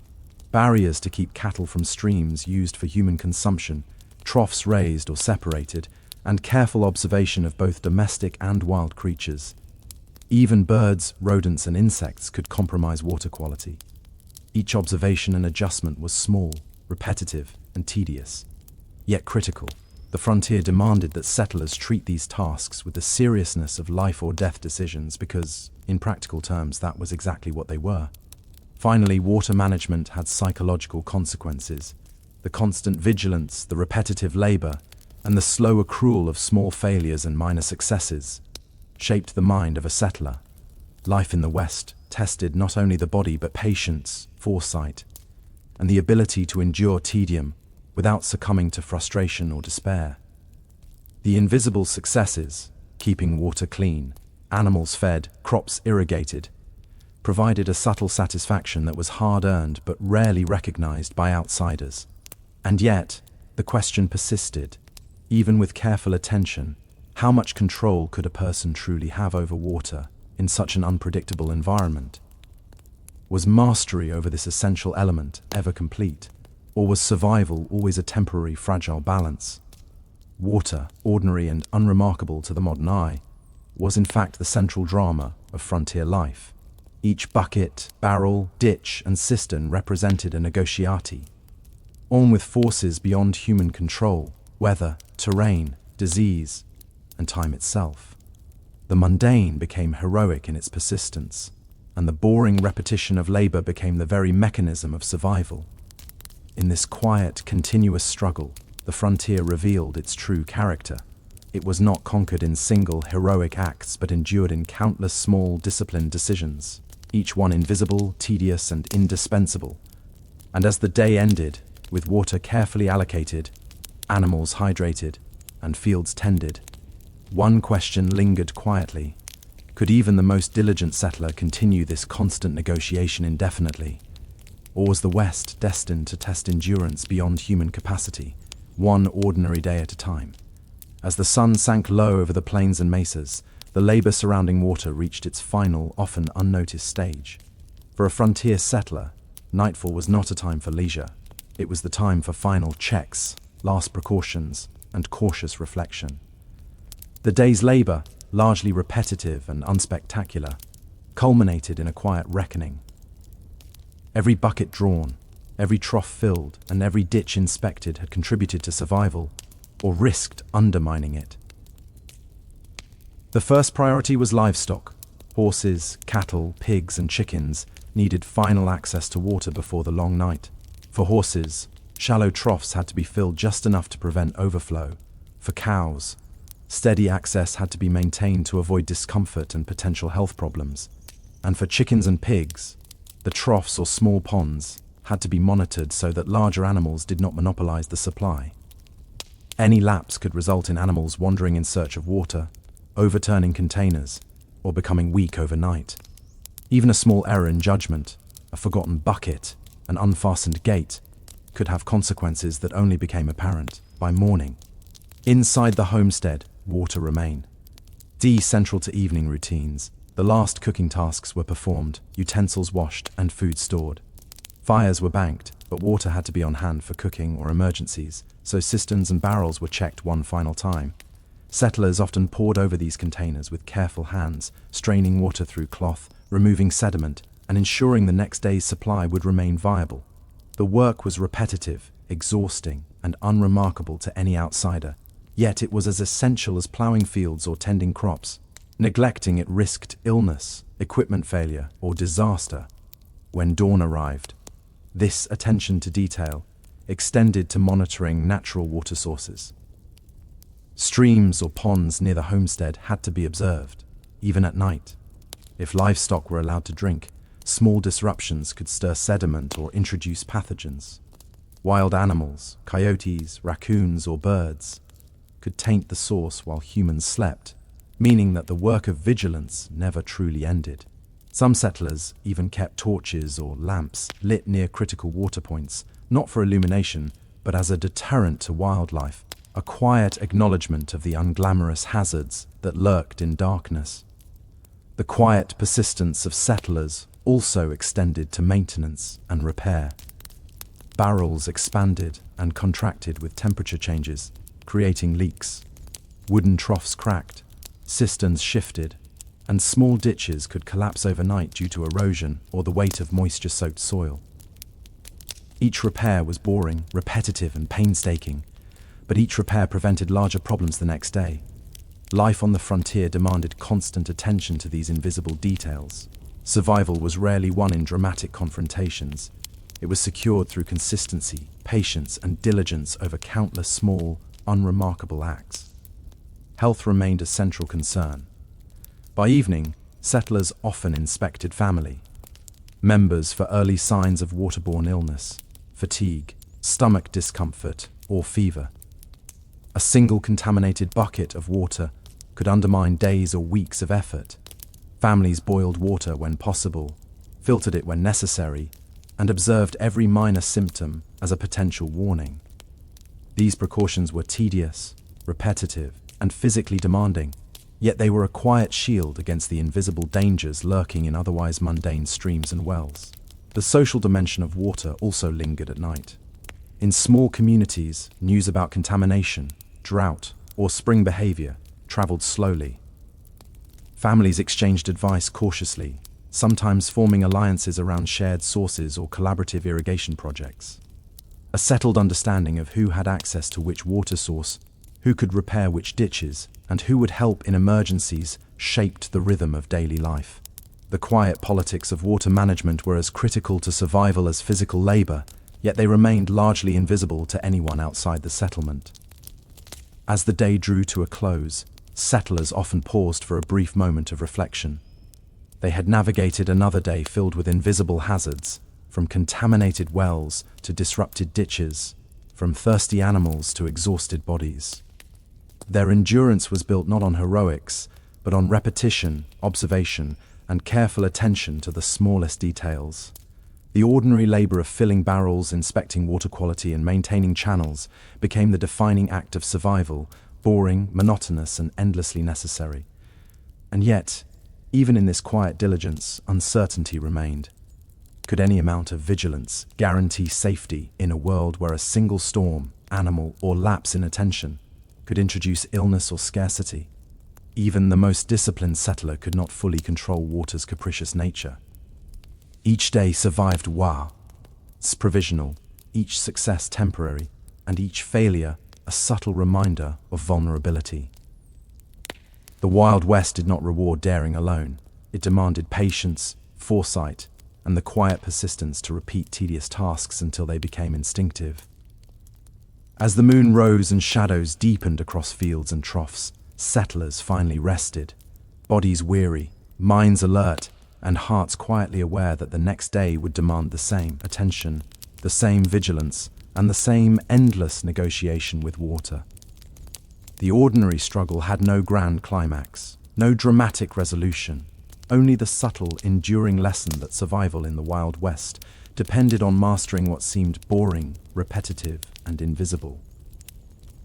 Barriers to keep cattle from streams used for human consumption, troughs raised or separated, and careful observation of both domestic and wild creatures. Even birds, rodents, and insects could compromise water quality. Each observation and adjustment was small, repetitive, and tedious, yet critical. The frontier demanded that settlers treat these tasks with the seriousness of life or death decisions because, in practical terms, that was exactly what they were. Finally, water management had psychological consequences. The constant vigilance, the repetitive labor, and the slow accrual of small failures and minor successes shaped the mind of a settler. Life in the West tested not only the body but patience, foresight, and the ability to endure tedium without succumbing to frustration or despair. The invisible successes, keeping water clean, animals fed, crops irrigated, provided a subtle satisfaction that was hard-earned but rarely recognized by outsiders. And yet, the question persisted. Even with careful attention, how much control could a person truly have over water in such an unpredictable environment? Was mastery over this essential element ever complete? Or was survival always a temporary, fragile balance? Water, ordinary and unremarkable to the modern eye, was in fact the central drama of frontier life. Each bucket, barrel, ditch, and cistern represented a negotiati, on with forces beyond human control: weather, terrain, disease, and time itself. The mundane became heroic in its persistence, and the boring repetition of labor became the very mechanism of survival. In this quiet, continuous struggle, the frontier revealed its true character. It was not conquered in single, heroic acts, but endured in countless small, disciplined decisions, each one invisible, tedious, and indispensable. And as the day ended, with water carefully allocated, animals hydrated, and fields tended, one question lingered quietly. Could even the most diligent settler continue this constant negotiation indefinitely? Or was the West destined to test endurance beyond human capacity, one ordinary day at a time? As the sun sank low over the plains and mesas, the labor surrounding water reached its final, often unnoticed stage. For a frontier settler, nightfall was not a time for leisure. It was the time for final checks, last precautions, and cautious reflection. The day's labor, largely repetitive and unspectacular, culminated in a quiet reckoning. Every bucket drawn, every trough filled, and every ditch inspected had contributed to survival, or risked undermining it. The first priority was livestock. Horses, cattle, pigs, and chickens needed final access to water before the long night. For horses, shallow troughs had to be filled just enough to prevent overflow. For cows, steady access had to be maintained to avoid discomfort and potential health problems. And for chickens and pigs, the troughs or small ponds had to be monitored so that larger animals did not monopolize the supply. Any lapse could result in animals wandering in search of water, overturning containers, or becoming weak overnight. Even a small error in judgment, a forgotten bucket, an unfastened gate, could have consequences that only became apparent by morning. Inside the homestead, water remained. Central to evening routines, the last cooking tasks were performed, utensils washed, and food stored. Fires were banked, but water had to be on hand for cooking or emergencies, so cisterns and barrels were checked one final time. Settlers often pored over these containers with careful hands, straining water through cloth, removing sediment, and ensuring the next day's supply would remain viable. The work was repetitive, exhausting, and unremarkable to any outsider, yet it was as essential as plowing fields or tending crops. Neglecting it risked illness, equipment failure, or disaster. When dawn arrived, this attention to detail extended to monitoring natural water sources. Streams or ponds near the homestead had to be observed, even at night. If livestock were allowed to drink, small disruptions could stir sediment or introduce pathogens. Wild animals, coyotes, raccoons, or birds, could taint the source while humans slept, meaning that the work of vigilance never truly ended. Some settlers even kept torches or lamps lit near critical water points, not for illumination, but as a deterrent to wildlife, a quiet acknowledgement of the unglamorous hazards that lurked in darkness. The quiet persistence of settlers also extended to maintenance and repair. Barrels expanded and contracted with temperature changes, creating leaks. Wooden troughs cracked, cisterns shifted, and small ditches could collapse overnight due to erosion or the weight of moisture-soaked soil. Each repair was boring, repetitive, and painstaking, but each repair prevented larger problems the next day. Life on the frontier demanded constant attention to these invisible details. Survival was rarely won in dramatic confrontations. It was secured through consistency, patience, and diligence over countless small, unremarkable acts. Health remained a central concern. By evening, settlers often inspected family members for early signs of waterborne illness, fatigue, stomach discomfort, or fever. A single contaminated bucket of water could undermine days or weeks of effort. Families boiled water when possible, filtered it when necessary, and observed every minor symptom as a potential warning. These precautions were tedious, repetitive, and physically demanding, yet they were a quiet shield against the invisible dangers lurking in otherwise mundane streams and wells. The social dimension of water also lingered at night. In small communities, news about contamination, drought, or spring behavior traveled slowly. Families exchanged advice cautiously, sometimes forming alliances around shared sources or collaborative irrigation projects. A settled understanding of who had access to which water source, who could repair which ditches, and who would help in emergencies shaped the rhythm of daily life. The quiet politics of water management were as critical to survival as physical labor, yet they remained largely invisible to anyone outside the settlement. As the day drew to a close, settlers often paused for a brief moment of reflection. They had navigated another day filled with invisible hazards, from contaminated wells to disrupted ditches, from thirsty animals to exhausted bodies. Their endurance was built not on heroics, but on repetition, observation, and careful attention to the smallest details. The ordinary labor of filling barrels, inspecting water quality, and maintaining channels became the defining act of survival, boring, monotonous, and endlessly necessary. And yet, even in this quiet diligence, uncertainty remained. Could any amount of vigilance guarantee safety in a world where a single storm, animal, or lapse in attention could introduce illness or scarcity? Even the most disciplined settler could not fully control water's capricious nature. Each day survived provisional, each success temporary, and each failure a subtle reminder of vulnerability. The Wild West did not reward daring alone. It demanded patience, foresight, and the quiet persistence to repeat tedious tasks until they became instinctive. As the moon rose and shadows deepened across fields and troughs, settlers finally rested, bodies weary, minds alert, and hearts quietly aware that the next day would demand the same attention, the same vigilance, and the same endless negotiation with water. The ordinary struggle had no grand climax, no dramatic resolution, only the subtle, enduring lesson that survival in the Wild West depended on mastering what seemed boring, repetitive, and invisible.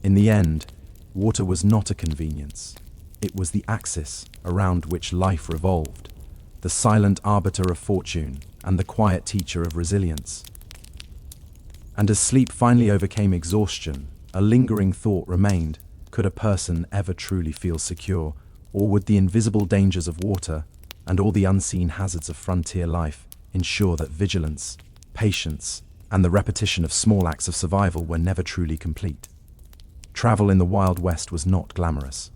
In the end, water was not a convenience. It was the axis around which life revolved, the silent arbiter of fortune and the quiet teacher of resilience. And as sleep finally overcame exhaustion, a lingering thought remained: could a person ever truly feel secure, or would the invisible dangers of water and all the unseen hazards of frontier life ensure that vigilance, patience, and the repetition of small acts of survival were never truly complete? Travel in the Wild West was not glamorous.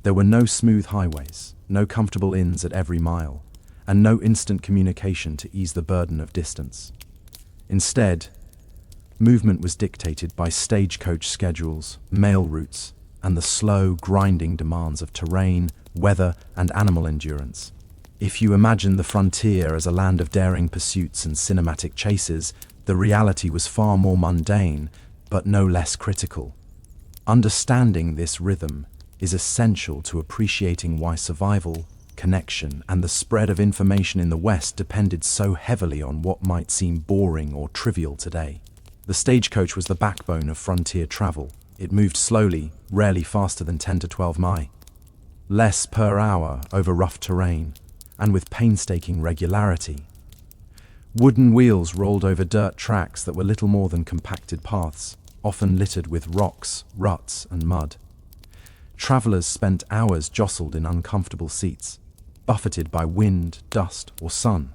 There were no smooth highways, no comfortable inns at every mile, and no instant communication to ease the burden of distance. Instead, movement was dictated by stagecoach schedules, mail routes, and the slow, grinding demands of terrain, weather, and animal endurance. If you imagine the frontier as a land of daring pursuits and cinematic chases, the reality was far more mundane, but no less critical. Understanding this rhythm is essential to appreciating why survival, connection, and the spread of information in the West depended so heavily on what might seem boring or trivial today. The stagecoach was the backbone of frontier travel. It moved slowly, rarely faster than 10 to 12 miles less per hour over rough terrain, and with painstaking regularity. Wooden wheels rolled over dirt tracks that were little more than compacted paths, often littered with rocks, ruts, and mud. Travelers spent hours jostled in uncomfortable seats, buffeted by wind, dust, or sun.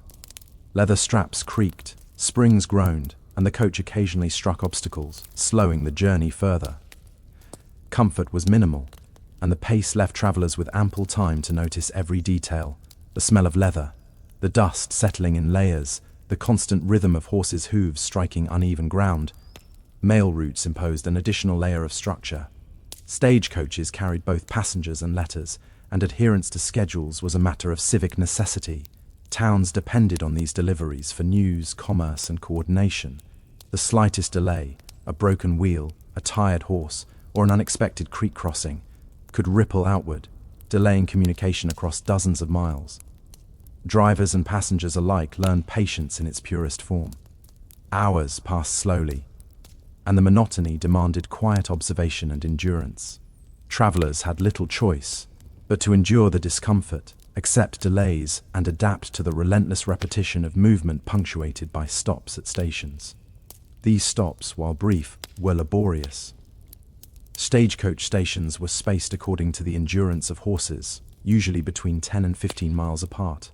Leather straps creaked, springs groaned, and the coach occasionally struck obstacles, slowing the journey further. Comfort was minimal, and the pace left travelers with ample time to notice every detail: the smell of leather, the dust settling in layers, the constant rhythm of horses' hooves striking uneven ground. Mail routes imposed an additional layer of structure. Stagecoaches carried both passengers and letters, and adherence to schedules was a matter of civic necessity. Towns depended on these deliveries for news, commerce, and coordination. The slightest delay, a broken wheel, a tired horse, or an unexpected creek crossing, could ripple outward, delaying communication across dozens of miles. Drivers and passengers alike learned patience in its purest form. Hours passed slowly, and the monotony demanded quiet observation and endurance. Travelers had little choice but to endure the discomfort, accept delays, and adapt to the relentless repetition of movement punctuated by stops at stations. These stops, while brief, were laborious. Stagecoach stations were spaced according to the endurance of horses, usually between 10 and 15 miles apart.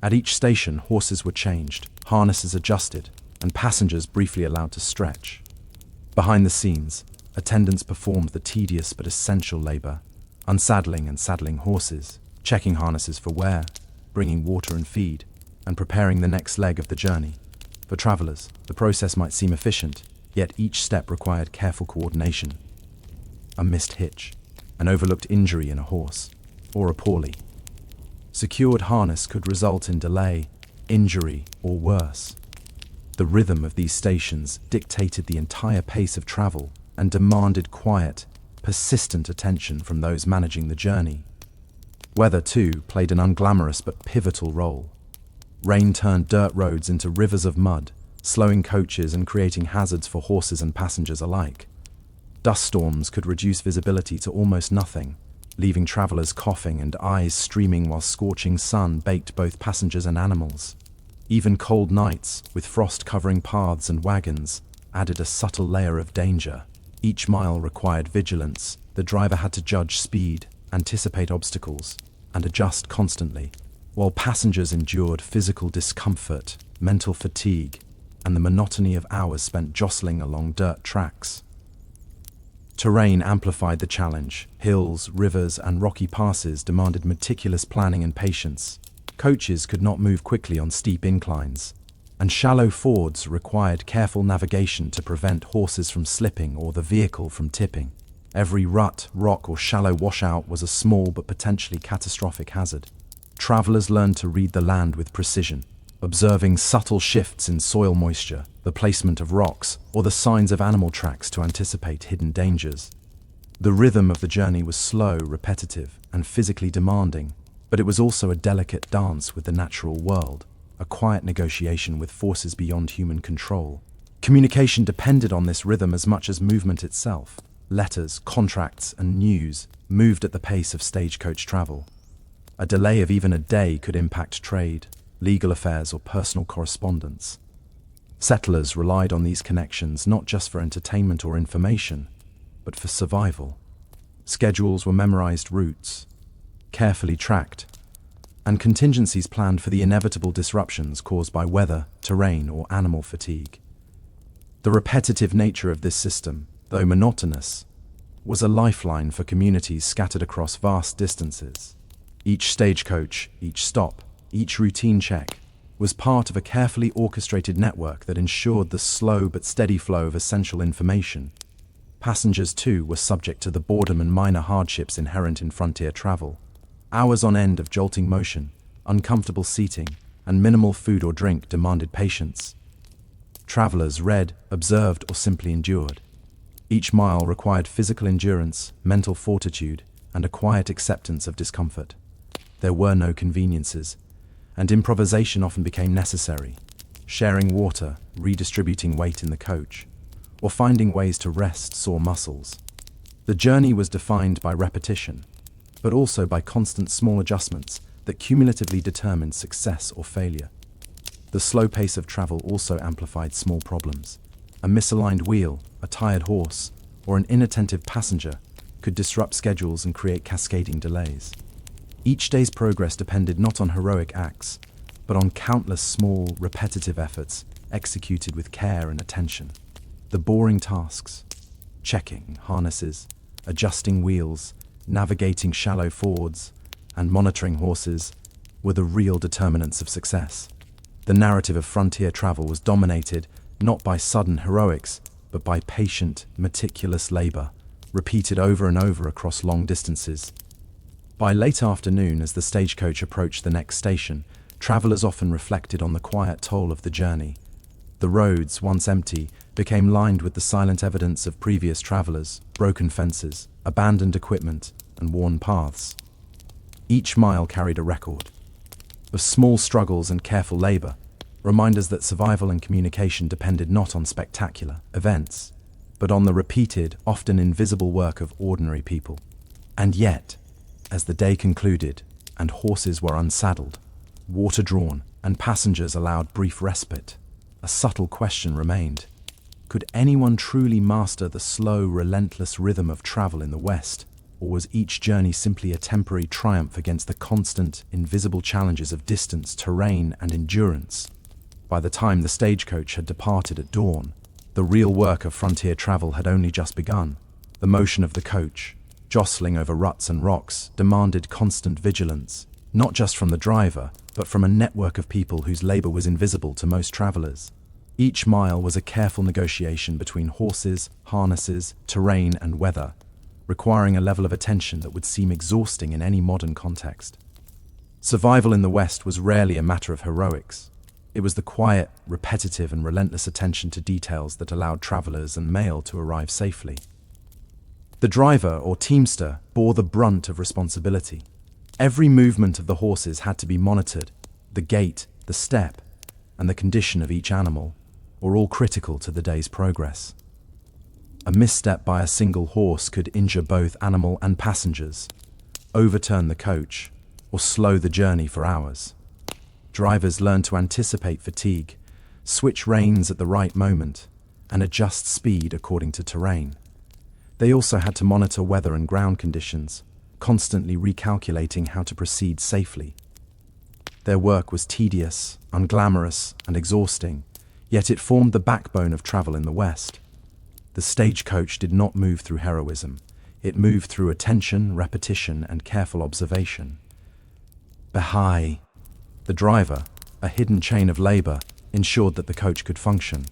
At each station, horses were changed, harnesses adjusted, and passengers briefly allowed to stretch. Behind the scenes, attendants performed the tedious but essential labor, unsaddling and saddling horses, checking harnesses for wear, bringing water and feed, and preparing the next leg of the journey. For travelers, the process might seem efficient, yet each step required careful coordination. A missed hitch, an overlooked injury in a horse, or a poorly secured harness could result in delay, injury, or worse. The rhythm of these stations dictated the entire pace of travel and demanded quiet, persistent attention from those managing the journey. Weather, too, played an unglamorous but pivotal role. Rain turned dirt roads into rivers of mud, slowing coaches and creating hazards for horses and passengers alike. Dust storms could reduce visibility to almost nothing, leaving travelers coughing and eyes streaming while scorching sun baked both passengers and animals. Even cold nights, with frost covering paths and wagons, added a subtle layer of danger. Each mile required vigilance. The driver had to judge speed, anticipate obstacles, and adjust constantly, while passengers endured physical discomfort, mental fatigue, and the monotony of hours spent jostling along dirt tracks. Terrain amplified the challenge. Hills, rivers, and rocky passes demanded meticulous planning and patience. Coaches could not move quickly on steep inclines, and shallow fords required careful navigation to prevent horses from slipping or the vehicle from tipping. Every rut, rock, or shallow washout was a small but potentially catastrophic hazard. Travelers learned to read the land with precision, observing subtle shifts in soil moisture, the placement of rocks, or the signs of animal tracks to anticipate hidden dangers. The rhythm of the journey was slow, repetitive, and physically demanding, but it was also a delicate dance with the natural world, a quiet negotiation with forces beyond human control. Communication depended on this rhythm as much as movement itself. Letters, contracts, and news moved at the pace of stagecoach travel. A delay of even a day could impact trade, legal affairs, or personal correspondence. Settlers relied on these connections not just for entertainment or information, but for survival. Schedules were memorized routes, carefully tracked, and contingencies planned for the inevitable disruptions caused by weather, terrain, or animal fatigue. The repetitive nature of this system, though monotonous, was a lifeline for communities scattered across vast distances. Each stagecoach, each stop, each routine check was part of a carefully orchestrated network that ensured the slow but steady flow of essential information. Passengers, too, were subject to the boredom and minor hardships inherent in frontier travel. Hours on end of jolting motion, uncomfortable seating, and minimal food or drink demanded patience. Travelers read, observed, or simply endured. Each mile required physical endurance, mental fortitude, and a quiet acceptance of discomfort. There were no conveniences, and improvisation often became necessary. Sharing water, redistributing weight in the coach, or finding ways to rest sore muscles. The journey was defined by repetition, but also by constant small adjustments that cumulatively determined success or failure. The slow pace of travel also amplified small problems. A misaligned wheel, a tired horse, or an inattentive passenger could disrupt schedules and create cascading delays. Each day's progress depended not on heroic acts, but on countless small, repetitive efforts executed with care and attention. The boring tasks, checking harnesses, adjusting wheels, navigating shallow fords, and monitoring horses, were the real determinants of success. The narrative of frontier travel was dominated not by sudden heroics, but by patient, meticulous labor, repeated over and over across long distances. By late afternoon, as the stagecoach approached the next station, travelers often reflected on the quiet toll of the journey. The roads, once empty, became lined with the silent evidence of previous travelers, broken fences, abandoned equipment, and worn paths. Each mile carried a record of small struggles and careful labor, reminders that survival and communication depended not on spectacular events, but on the repeated, often invisible work of ordinary people. And yet, as the day concluded and horses were unsaddled, water drawn, and passengers allowed brief respite, a subtle question remained. Could anyone truly master the slow, relentless rhythm of travel in the West, or was each journey simply a temporary triumph against the constant, invisible challenges of distance, terrain, and endurance? By the time the stagecoach had departed at dawn, the real work of frontier travel had only just begun. The motion of the coach, jostling over ruts and rocks, demanded constant vigilance, not just from the driver, but from a network of people whose labor was invisible to most travelers. Each mile was a careful negotiation between horses, harnesses, terrain, and weather, requiring a level of attention that would seem exhausting in any modern context. Survival in the West was rarely a matter of heroics. It was the quiet, repetitive, and relentless attention to details that allowed travelers and mail to arrive safely. The driver, or teamster, bore the brunt of responsibility. Every movement of the horses had to be monitored. The gait, the step, and the condition of each animal were all critical to the day's progress. A misstep by a single horse could injure both animal and passengers, overturn the coach, or slow the journey for hours. Drivers learned to anticipate fatigue, switch reins at the right moment, and adjust speed according to terrain. They also had to monitor weather and ground conditions, constantly recalculating how to proceed safely. Their work was tedious, unglamorous, and exhausting, yet it formed the backbone of travel in the West. The The stagecoach did not move through heroism. It moved through attention, repetition, and careful observation. Bahai, the driver, a hidden chain of labor, ensured that the coach could function.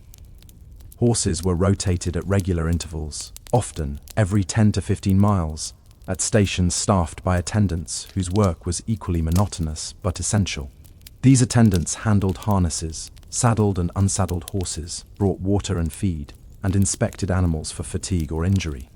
Horses were rotated at regular intervals, often every 10 to 15 miles, at stations staffed by attendants whose work was equally monotonous but essential. These attendants handled harnesses, saddled and unsaddled horses, brought water and feed, and inspected animals for fatigue or injury.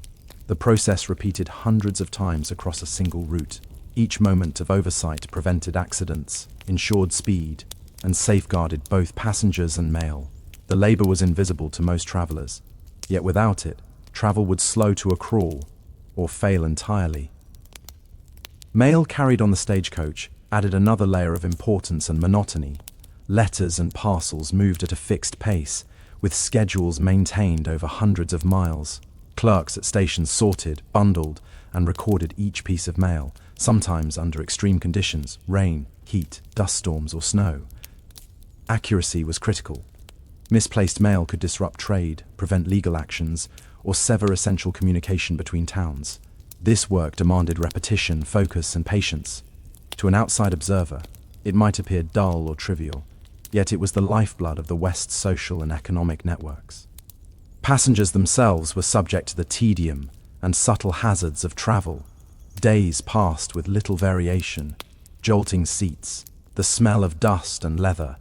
The process repeated hundreds of times across a single route. Each moment of oversight prevented accidents, ensured speed, and safeguarded both passengers and mail. The labor was invisible to most travelers, yet without it, travel would slow to a crawl or fail entirely. Mail carried on the stagecoach added another layer of importance and monotony. Letters and parcels moved at a fixed pace, with schedules maintained over hundreds of miles. Clerks at stations sorted, bundled, and recorded each piece of mail, sometimes under extreme conditions, rain, heat, dust storms, or snow. Accuracy was critical. Misplaced mail could disrupt trade, prevent legal actions, or sever essential communication between towns. This work demanded repetition, focus, and patience. To an outside observer, it might appear dull or trivial, yet it was the lifeblood of the West's social and economic networks. Passengers themselves were subject to the tedium and subtle hazards of travel. Days passed with little variation, jolting seats, the smell of dust and leather,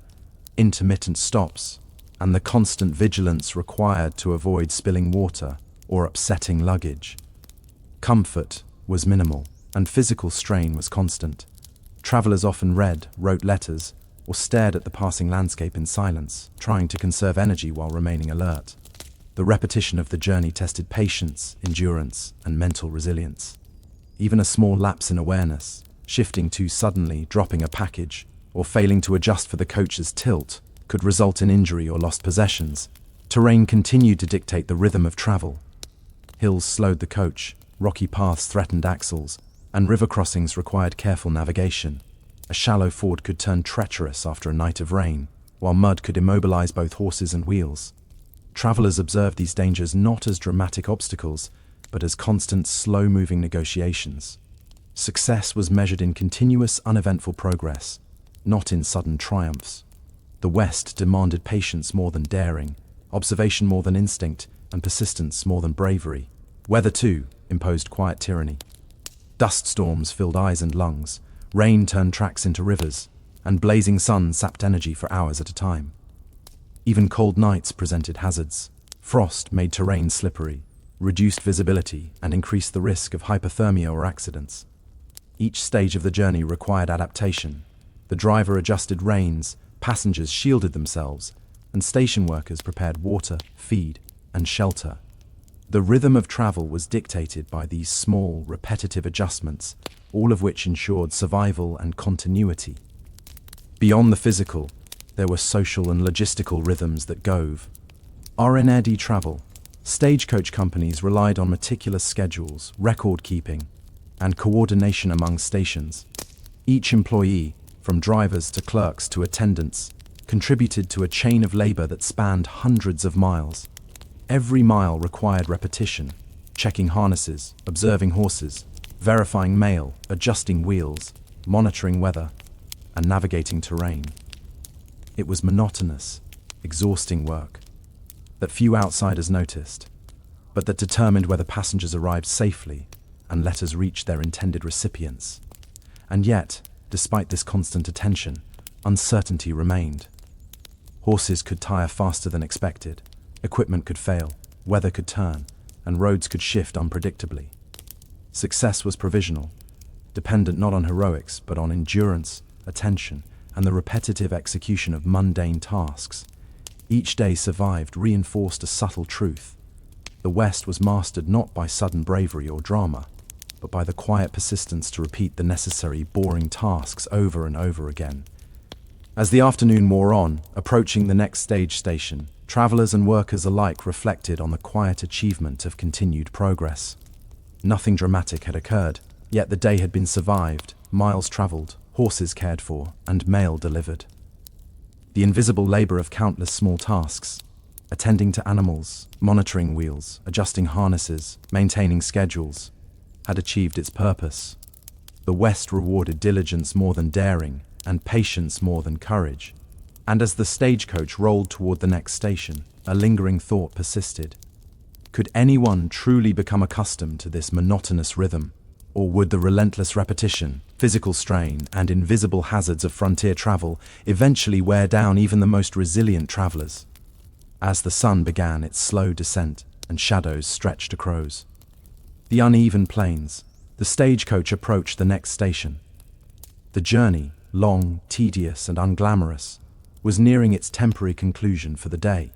intermittent stops, and the constant vigilance required to avoid spilling water or upsetting luggage. Comfort was minimal, and physical strain was constant. Travelers often read, wrote letters, or stared at the passing landscape in silence, trying to conserve energy while remaining alert. The repetition of the journey tested patience, endurance, and mental resilience. Even a small lapse in awareness, shifting too suddenly, dropping a package, or failing to adjust for the coach's tilt, could result in injury or lost possessions. Terrain continued to dictate the rhythm of travel. Hills slowed the coach, rocky paths threatened axles, and river crossings required careful navigation. A shallow ford could turn treacherous after a night of rain, while mud could immobilize both horses and wheels. Travelers observed these dangers not as dramatic obstacles, but as constant, slow-moving negotiations. Success was measured in continuous, uneventful progress, not in sudden triumphs. The West demanded patience more than daring, observation more than instinct, and persistence more than bravery. Weather, too, imposed quiet tyranny. Dust storms filled eyes and lungs, rain turned tracks into rivers, and blazing sun sapped energy for hours at a time. Even cold nights presented hazards. Frost made terrain slippery, reduced visibility, and increased the risk of hypothermia or accidents. Each stage of the journey required adaptation. The driver adjusted reins, passengers shielded themselves, and station workers prepared water, feed, and shelter. The rhythm of travel was dictated by these small, repetitive adjustments, all of which ensured survival and continuity. Beyond the physical, there were social and logistical rhythms that gove. RNRD travel, stagecoach companies relied on meticulous schedules, record-keeping, and coordination among stations. Each employee, from drivers to clerks to attendants, contributed to a chain of labor that spanned hundreds of miles. Every mile required repetition, checking harnesses, observing horses, verifying mail, adjusting wheels, monitoring weather, and navigating terrain. It was monotonous, exhausting work that few outsiders noticed, but that determined whether passengers arrived safely and letters reached their intended recipients. And yet, despite this constant attention, uncertainty remained. Horses could tire faster than expected, equipment could fail, weather could turn, and roads could shift unpredictably. Success was provisional, dependent not on heroics but on endurance, attention, and the repetitive execution of mundane tasks. Each day survived reinforced a subtle truth. The West was mastered not by sudden bravery or drama, but by the quiet persistence to repeat the necessary, boring tasks over and over again. As the afternoon wore on, approaching the next stage station, travelers and workers alike reflected on the quiet achievement of continued progress. Nothing dramatic had occurred, yet the day had been survived, miles traveled, horses cared for, and mail delivered. The invisible labor of countless small tasks. attending to animals, monitoring wheels, adjusting harnesses, maintaining schedules, had achieved its purpose. The West rewarded diligence more than daring, and patience more than courage. And as the stagecoach rolled toward the next station, a lingering thought persisted. Could anyone truly become accustomed to this monotonous rhythm? Or would the relentless repetition, physical strain, and invisible hazards of frontier travel eventually wear down even the most resilient travelers? As the sun began its slow descent and shadows stretched across the uneven plains, the stagecoach approached the next station. The journey, long, tedious, and unglamorous, was nearing its temporary conclusion for the day.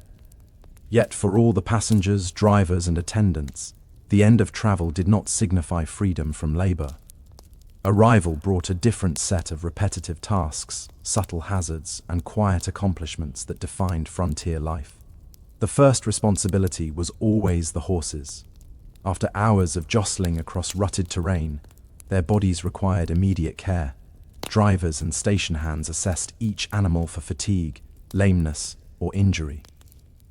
Yet for all the passengers, drivers, and attendants, the end of travel did not signify freedom from labor. Arrival brought a different set of repetitive tasks, subtle hazards, and quiet accomplishments that defined frontier life. The first responsibility was always the horses. After hours of jostling across rutted terrain, their bodies required immediate care. Drivers and station hands assessed each animal for fatigue, lameness, or injury.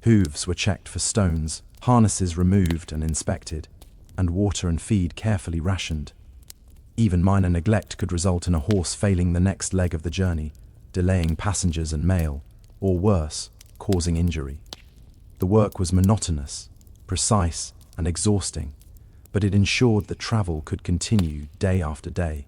Hooves were checked for stones, harnesses removed and inspected, and water and feed carefully rationed. Even minor neglect could result in a horse failing the next leg of the journey, delaying passengers and mail, or worse, causing injury. The work was monotonous, precise, and exhausting, but it ensured that travel could continue day after day.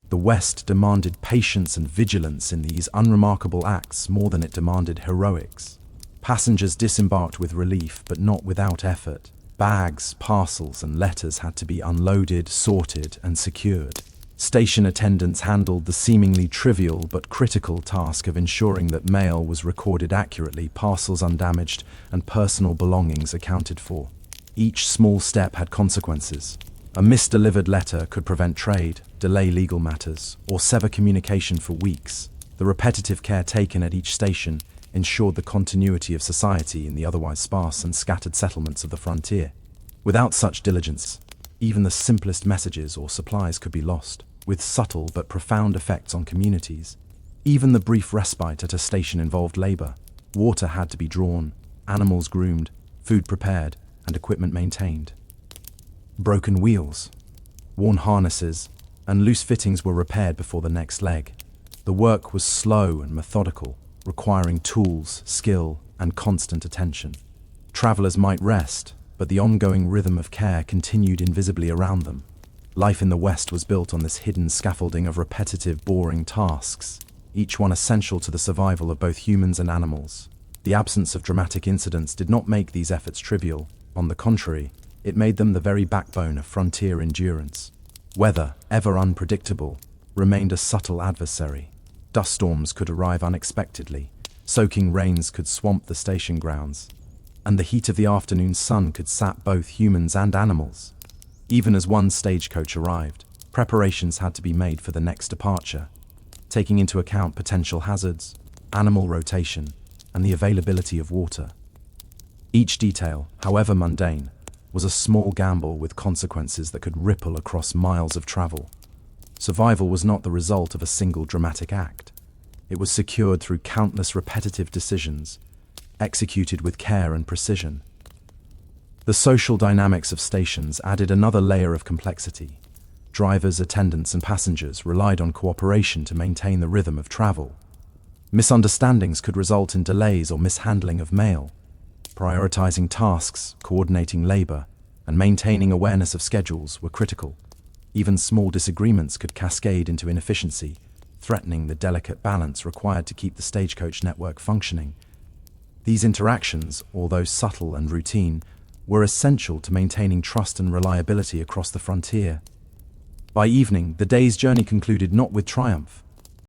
The West demanded patience and vigilance in these unremarkable acts more than it demanded heroics. Passengers disembarked with relief, but not without effort. Bags, parcels, and letters had to be unloaded, sorted, and secured. Station attendants handled the seemingly trivial but critical task of ensuring that mail was recorded accurately, parcels undamaged, and personal belongings accounted for. Each small step had consequences. A misdelivered letter could prevent trade, delay legal matters, or sever communication for weeks. The repetitive care taken at each station ensured the continuity of society in the otherwise sparse and scattered settlements of the frontier. Without such diligence, even the simplest messages or supplies could be lost, with subtle but profound effects on communities. Even the brief respite at a station involved labor. Water had to be drawn, animals groomed, food prepared, and equipment maintained. Broken wheels, worn harnesses, and loose fittings were repaired before the next leg. The work was slow and methodical, requiring tools, skill, and constant attention. Travelers might rest, but the ongoing rhythm of care continued invisibly around them. Life in the West was built on this hidden scaffolding of repetitive, boring tasks, each one essential to the survival of both humans and animals. The absence of dramatic incidents did not make these efforts trivial. On the contrary, it made them the very backbone of frontier endurance. Weather, ever unpredictable, remained a subtle adversary. Dust storms could arrive unexpectedly, soaking rains could swamp the station grounds, and the heat of the afternoon sun could sap both humans and animals. Even as one stagecoach arrived, preparations had to be made for the next departure, taking into account potential hazards, animal rotation, and the availability of water. Each detail, however mundane, was a small gamble with consequences that could ripple across miles of travel. Survival was not the result of a single dramatic act. It was secured through countless repetitive decisions, executed with care and precision. The social dynamics of stations added another layer of complexity. Drivers, attendants, and passengers relied on cooperation to maintain the rhythm of travel. Misunderstandings could result in delays or mishandling of mail. Prioritizing tasks, coordinating labor, and maintaining awareness of schedules were critical. Even small disagreements could cascade into inefficiency, threatening the delicate balance required to keep the stagecoach network functioning. These interactions, although subtle and routine, were essential to maintaining trust and reliability across the frontier. By evening, the day's journey concluded not with triumph,